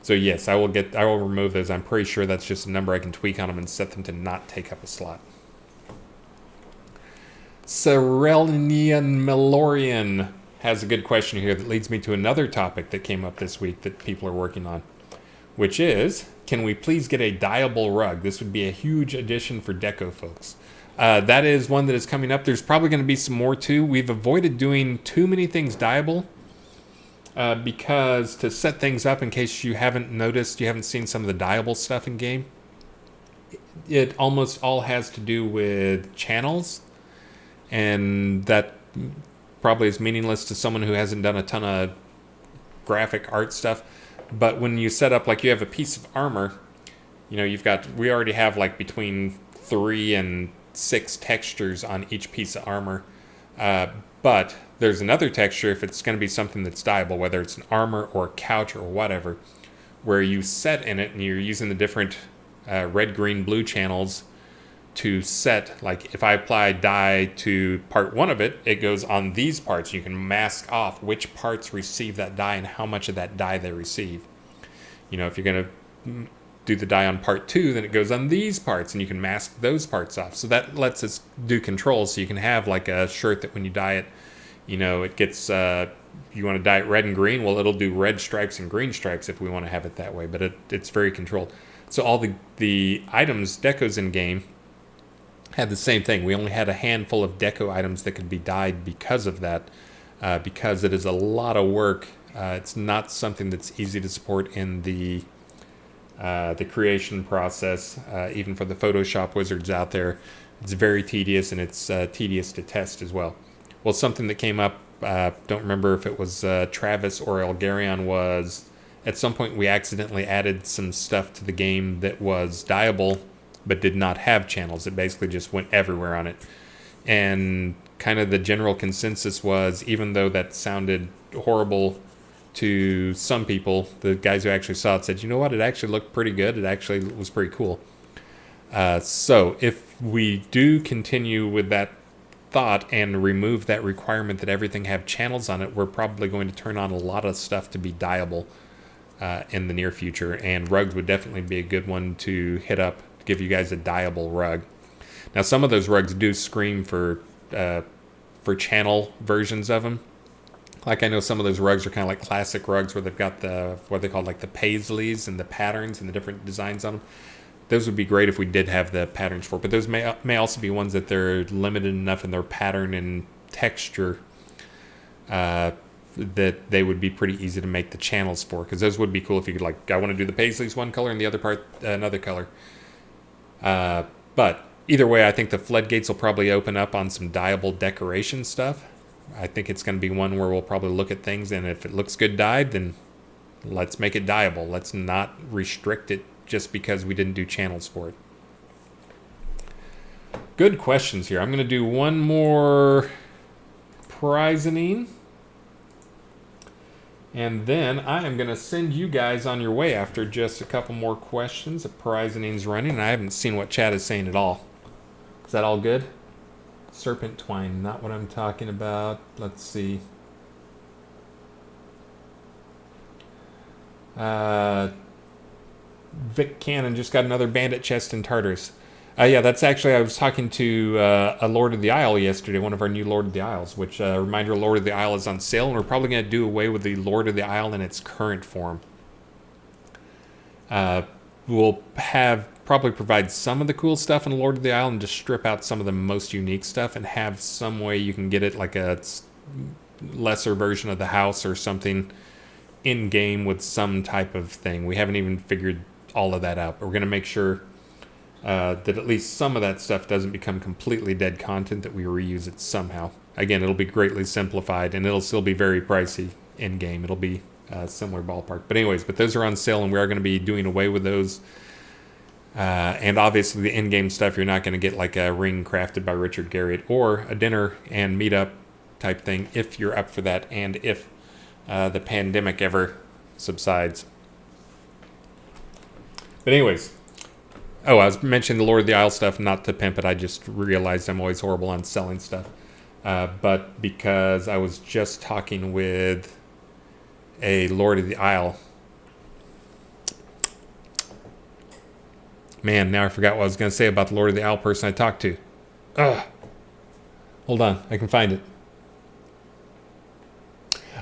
So yes, I will remove those. I'm pretty sure that's just a number I can tweak on them and set them to not take up a slot. Cerelnian Melorian has a good question here that leads me to another topic that came up this week that people are working on, which is, can we please get a dyeable rug? This would be a huge addition for deco folks. That is one that is coming up. There's probably going to be some more too. We've avoided doing too many things dyeable because to set things up, in case you haven't noticed, you haven't seen some of the dyeable stuff in game, it almost all has to do with channels, and that probably is meaningless to someone who hasn't done a ton of graphic art stuff. But when you set up, like you have a piece of armor, we already have like between 3 and 6 textures on each piece of armor. But there's another texture if it's going to be something that's dyeable, whether it's an armor or a couch or whatever, where you set in it and you're using the different red, green, blue channels to set. Like if I apply dye to part 1 of it, it goes on these parts. You can mask off which parts receive that dye and how much of that dye they receive. If you're going to do the dye on part 2, then it goes on these parts and you can mask those parts off. So that lets us do controls. So you can have like a shirt that when you dye it, it gets, you want to dye it red and green, well, it'll do red stripes and green stripes if we want to have it that way, but it's very controlled. So all the items, decos in game, had the same thing. We only had a handful of deco items that could be dyed because of that, because it is a lot of work. It's not something that's easy to support in the creation process, even for the Photoshop wizards out there. It's very tedious, and it's tedious to test as well. Well, something that came up, don't remember if it was Travis or Elgarion, was at some point we accidentally added some stuff to the game that was dyeable but did not have channels. It basically just went everywhere on it. And kind of the general consensus was, even though that sounded horrible to some people, the guys who actually saw it said, you know what, it actually looked pretty good. It actually was pretty cool. So if we do continue with that thought and remove that requirement that everything have channels on it, we're probably going to turn on a lot of stuff to be dyeable in the near future. And rugs would definitely be a good one to hit up, to give you guys a dyeable rug. Now, some of those rugs do scream for channel versions of them. Like I know some of those rugs are kind of like classic rugs where they've got what they call like the paisleys and the patterns and the different designs on them. Those would be great if we did have the patterns for it. But those may also be ones that they're limited enough in their pattern and texture that they would be pretty easy to make the channels for. Because those would be cool if you could, like, I want to do the paisleys one color and the other part another color. But either way, I think the floodgates will probably open up on some dyeable decoration stuff. I think it's going to be one where we'll probably look at things, and if it looks good dyed, then let's make it dyeable. Let's not restrict it just because we didn't do channels for it. Good questions here. I'm going to do one more prizing, and then I am going to send you guys on your way after just a couple more questions. The prizing's running, and I haven't seen what chat is saying at all. Is that all good? Serpent twine, not what I'm talking about. Let's see. Vic Cannon just got another bandit chest in Tartarus. Yeah, that's actually, I was talking to a Lord of the Isle yesterday, one of our new Lord of the Isles, which, reminder, Lord of the Isle is on sale, and we're probably going to do away with the Lord of the Isle in its current form. We'll probably provide some of the cool stuff in Lord of the Isle and just strip out some of the most unique stuff and have some way you can get it like a lesser version of the house or something in-game with some type of thing. We haven't even figured all of that out, but we're going to make sure that at least some of that stuff doesn't become completely dead content, that we reuse it somehow. Again, it'll be greatly simplified, and it'll still be very pricey in-game. It'll be a similar ballpark. But anyways, those are on sale, and we are going to be doing away with those. And obviously the in-game stuff, you're not going to get like a ring crafted by Richard Garriott or a dinner and meetup type thing if you're up for that, and if the pandemic ever subsides. But anyways, I was mentioning the Lord of the Isle stuff, not to pimp it. I just realized I'm always horrible on selling stuff. But because I was just talking with a Lord of the Isle. Man, now I forgot what I was going to say about the Lord of the Isle person I talked to. Ugh. Hold on, I can find it.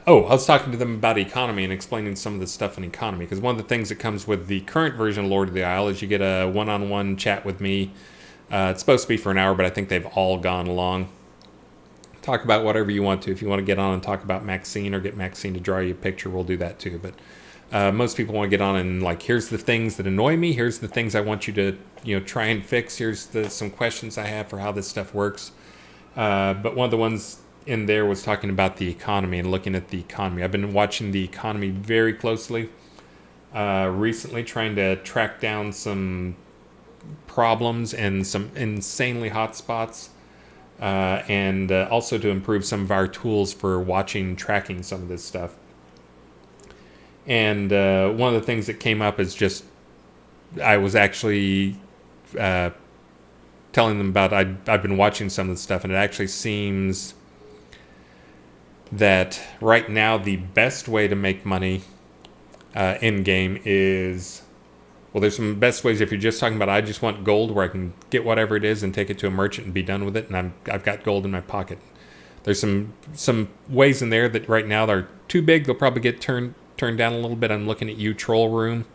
Oh, I was talking to them about economy and explaining some of the stuff in economy, because one of the things that comes with the current version of Lord of the Isle is you get a one-on-one chat with me. It's supposed to be for an hour, but I think they've all gone long. Talk about whatever you want to. If you want to get on and talk about Maxine or get Maxine to draw you a picture, we'll do that too. But most people want to get on and like, here's the things that annoy me. Here's the things I want you to, try and fix. Here's some questions I have for how this stuff works. But one of the ones in there was talking about the economy and looking at the economy. I've been watching the economy very closely recently, trying to track down some problems and some insanely hot spots, and also to improve some of our tools for tracking some of this stuff. And one of the things that came up is just, I was actually telling them about, I've been watching some of the stuff, and it actually seems that right now the best way to make money in-game is, well, there's some best ways if you're just talking about, I just want gold where I can get whatever it is and take it to a merchant and be done with it, and I've got gold in my pocket. There's some ways in there that right now they're too big. They'll probably get turned down a little bit. I'm looking at Troll Room,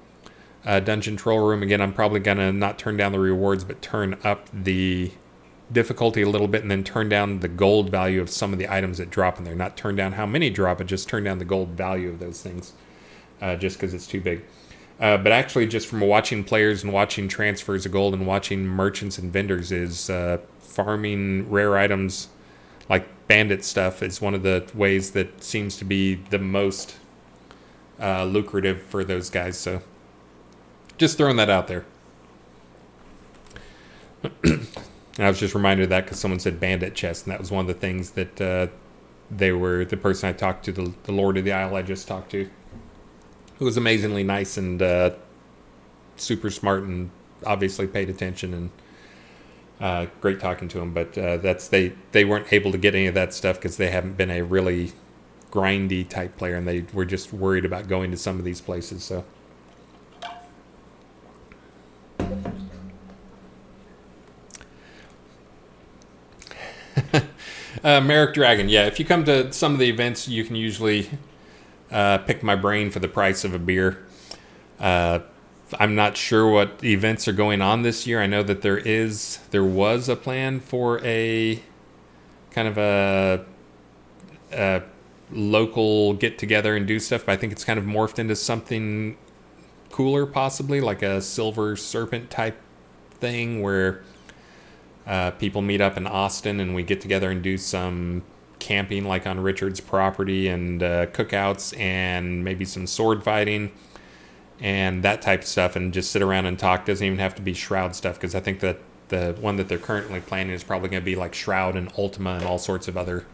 Dungeon Troll Room. Again, I'm probably going to not turn down the rewards, but turn up the difficulty a little bit, and then turn down the gold value of some of the items that drop in there. Not turn down how many drop, but just turn down the gold value of those things, just because it's too big. But actually, just from watching players and watching transfers of gold and watching merchants and vendors, is farming rare items like bandit stuff is one of the ways that seems to be the most lucrative for those guys. So just throwing that out there. I was just reminded of that because someone said bandit chest, and that was one of the things that the person I talked to, the Lord of the Isle I just talked to, who was amazingly nice and super smart and obviously paid attention, and great talking to him. But they weren't able to get any of that stuff because they haven't been a really grindy type player, and they were just worried about going to some of these places. So. Merrick Dragon, yeah. If you come to some of the events, you can usually pick my brain for the price of a beer. I'm not sure what events are going on this year. I know that there was a plan for a kind of a local get together and do stuff, but I think it's kind of morphed into something cooler, possibly like a Silver Serpent type thing where people meet up in Austin and we get together and do some camping like on Richard's property, and cookouts and maybe some sword fighting and that type of stuff, and just sit around and talk. Doesn't even have to be Shroud stuff, because I think that the one that they're currently planning is probably going to be like Shroud and Ultima and all sorts of other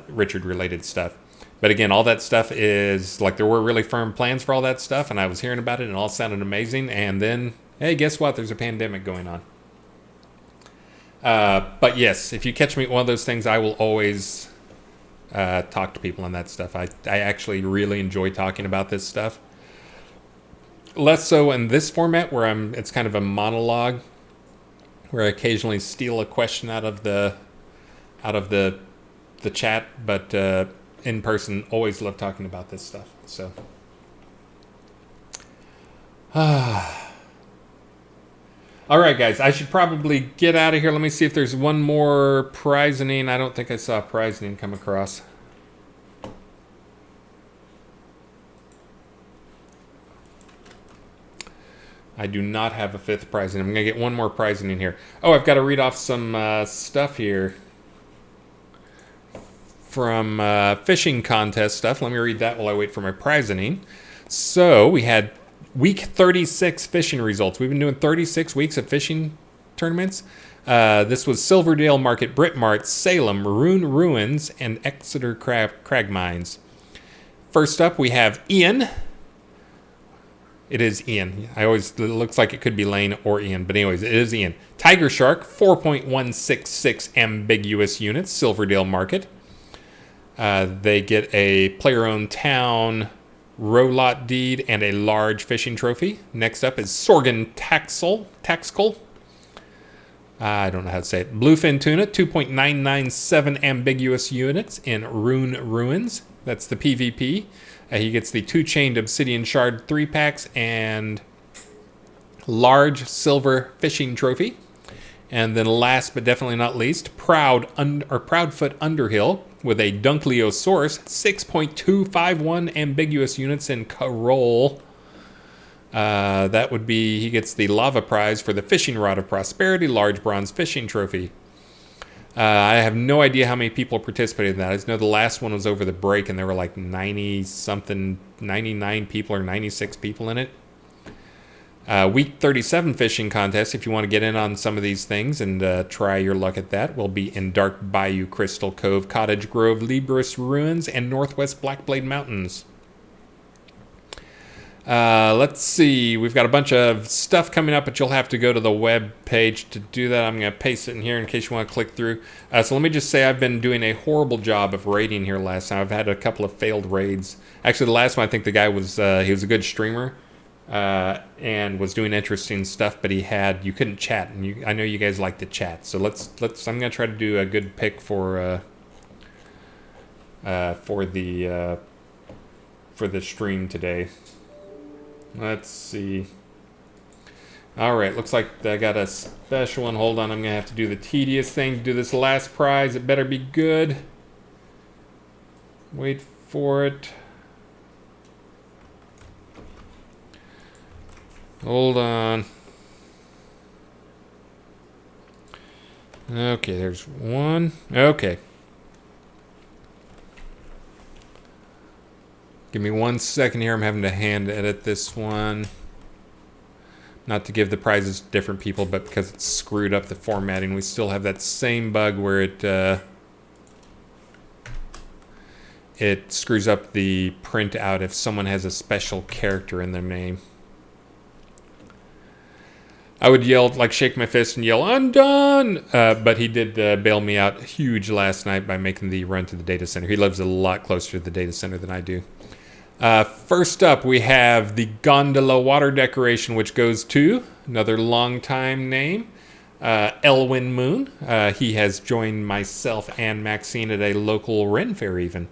Richard related stuff. But again, all that stuff is like, there were really firm plans for all that stuff, and I was hearing about it and it all sounded amazing, and then hey, guess what, there's a pandemic going on. But yes, if you catch me at one of those things, I will always talk to people on that stuff. I actually really enjoy talking about this stuff. Less so in this format where it's kind of a monologue where I occasionally steal a question out of the chat, but in person, always love talking about this stuff. So, all right, guys, I should probably get out of here. Let me see if there's one more prizening. I don't think I saw a prizening come across. I do not have a fifth prize, and I'm going to get one more prize in here. Oh, I've got to read off some stuff here from fishing contest stuff. Let me read that while I wait for my prizing. So we had week 36 fishing results. We've been doing 36 weeks of fishing tournaments. This was Silverdale Market, Brittmart, Salem, Maroon Ruins, and Exeter Crag Mines. First up, we have Ian. It is Ian. It looks like it could be Lane or Ian, but anyways, it is Ian. Tiger Shark, 4.166 ambiguous units, Silverdale Market. They get a player-owned town row lot deed and a large fishing trophy. Next up is Sorgan Taxcal. I don't know how to say it. Bluefin Tuna, 2.997 ambiguous units in Rune Ruins. That's the PvP. He gets the 2-chained Obsidian Shard 3-packs and large silver fishing trophy. And then last but definitely not least, Proudfoot Underhill with a Dunkleosaurus, 6.251 ambiguous units in Carole. That would be, he gets the Lava Prize for the Fishing Rod of Prosperity, large bronze fishing trophy. I have no idea how many people participated in that. I just know the last one was over the break, and there were like 99 people or 96 people in it. Week 37 fishing contest, if you want to get in on some of these things and try your luck at that, will be in Dark Bayou, Crystal Cove, Cottage Grove, Libris Ruins, and Northwest Blackblade Mountains. Let's see. We've got a bunch of stuff coming up, but you'll have to go to the web page to do that. I'm going to paste it in here in case you want to click through. So let me just say I've been doing a horrible job of raiding here last time. I've had a couple of failed raids. Actually, the last one, I think the guy was, he was a good streamer and was doing interesting stuff, but you couldn't chat. And I know you guys like to chat. So I'm going to try to do a good pick for the stream today. Let's see. All right, looks like I got a special one. Hold on, I'm going to have to do the tedious thing to do this last prize. It better be good. Wait for it. Hold on. Okay, there's one. Okay. Give me 1 second here. I'm having to hand edit this one. Not to give the prizes to different people, but because it's screwed up the formatting. We still have that same bug where it screws up the printout if someone has a special character in their name. I would yell, like shake my fist and yell, "I'm done!" But he did bail me out huge last night by making the run to the data center. He lives a lot closer to the data center than I do. First up, we have the Gondola Water Decoration, which goes to another long-time name, Elwin Moon. He has joined myself and Maxine at a local Ren Fair even.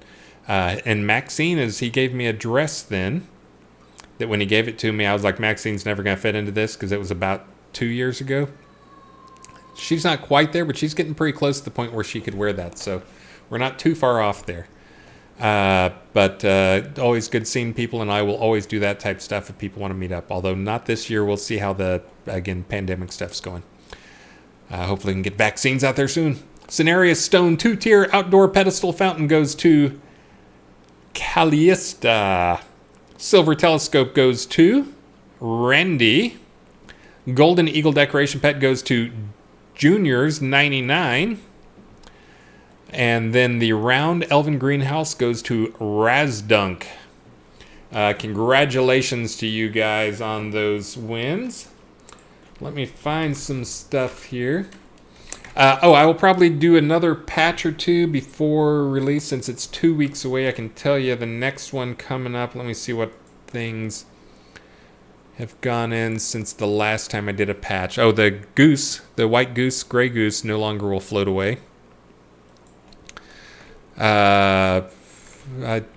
And Maxine, he gave me a dress then, that when he gave it to me, I was like, Maxine's never going to fit into this, because it was about 2 years ago. She's not quite there, but she's getting pretty close to the point where she could wear that, so we're not too far off there. But always good seeing people, and I will always do that type of stuff if people want to meet up. Although not this year. We'll see how the pandemic stuff's going. Hopefully we can get vaccines out there soon. Cenarius Stone 2-tier outdoor pedestal fountain goes to Callista. Silver telescope goes to Randy. Golden Eagle decoration pet goes to Juniors 99. And then the round elven greenhouse goes to Razdunk. Congratulations to you guys on those wins. Let me find some stuff here. I will probably do another patch or two before release since it's 2 weeks away. I can tell you the next one coming up. Let me see what things have gone in since the last time I did a patch. Oh, the goose, the white goose, gray goose, no longer will float away. That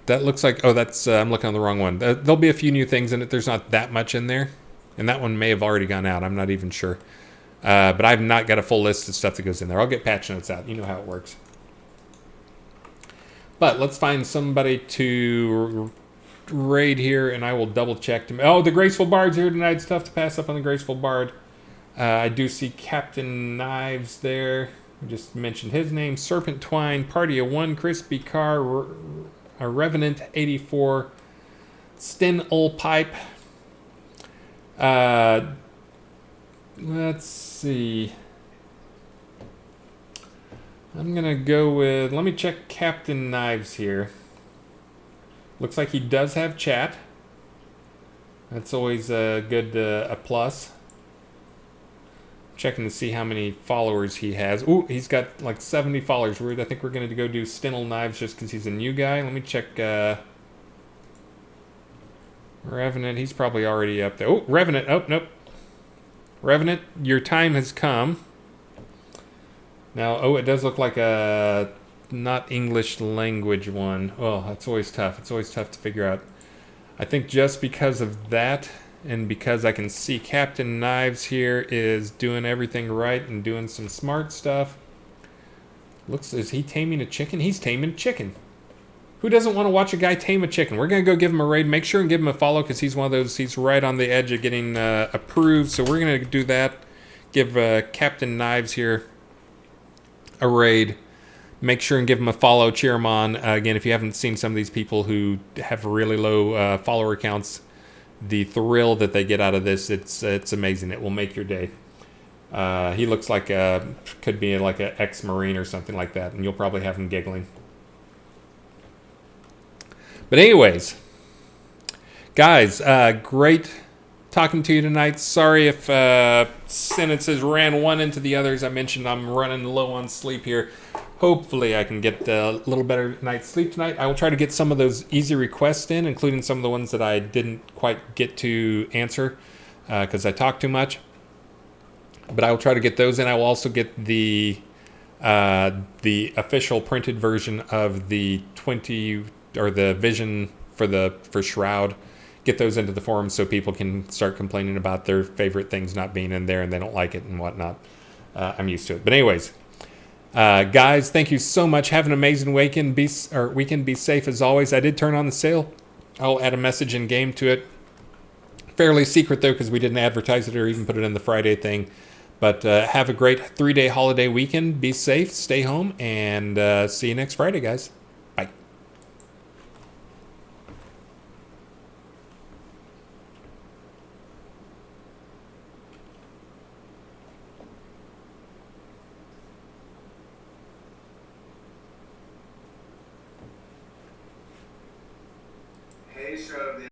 looks like, oh, that's, I'm looking on the wrong one. There'll be a few new things in it. There's not that much in there. And that one may have already gone out. I'm not even sure. But I've not got a full list of stuff that goes in there. I'll get patch notes out. You know how it works. But let's find somebody to raid here, and I will double check them. Oh, the Graceful Bard's here tonight. It's tough to pass up on the Graceful Bard. I do see Captain Knives there. I just mentioned his name. Serpent Twine, Party of One, Crispy Car, a Revenant 84, Stin Ul Pipe. Let's see. I'm going to go with, let me check Captain Knives here. Looks like he does have chat. That's always a good a plus. Checking to see how many followers he has. Ooh, he's got like 70 followers. I think we're going to go do Stinel Knives just because he's a new guy. Let me check Revenant. He's probably already up there. Oh, Revenant. Oh, nope. Revenant, your time has come. Now, oh, it does look like a not English language one. Oh, that's always tough. It's always tough to figure out. I think just because of that, and because I can see Captain Knives here is doing everything right and doing some smart stuff. Looks, is he taming a chicken? He's taming a chicken. Who doesn't want to watch a guy tame a chicken? We're going to go give him a raid. Make sure and give him a follow because he's one of those, he's right on the edge of getting approved. So we're going to do that. Give Captain Knives here a raid. Make sure and give him a follow. Cheer him on. Again, if you haven't seen some of these people who have really low follower counts, the thrill that they get out of this, it's amazing. It will make your day. He looks like could be like an ex-Marine or something like that, and you'll probably have him giggling. But anyways, guys, great talking to you tonight. Sorry if sentences ran one into the others. I mentioned I'm running low on sleep here. Hopefully I can get a little better night's sleep tonight. I will try to get some of those easy requests in, including some of the ones that I didn't quite get to answer because I talked too much. But I will try to get those in. I will also get the official printed version of the 20 or the vision for Shroud. Get those into the forums so people can start complaining about their favorite things not being in there and they don't like it and whatnot. I'm used to it. But anyways, guys, thank you so much. Have an amazing weekend. Be safe as always. I did turn on the sale. I'll add a message in game to it. Fairly secret though because we didn't advertise it or even put it in the Friday thing. But have a great 3-day holiday weekend. Be safe, stay home, and see you next Friday, guys. Bye. Hey, Shroud of the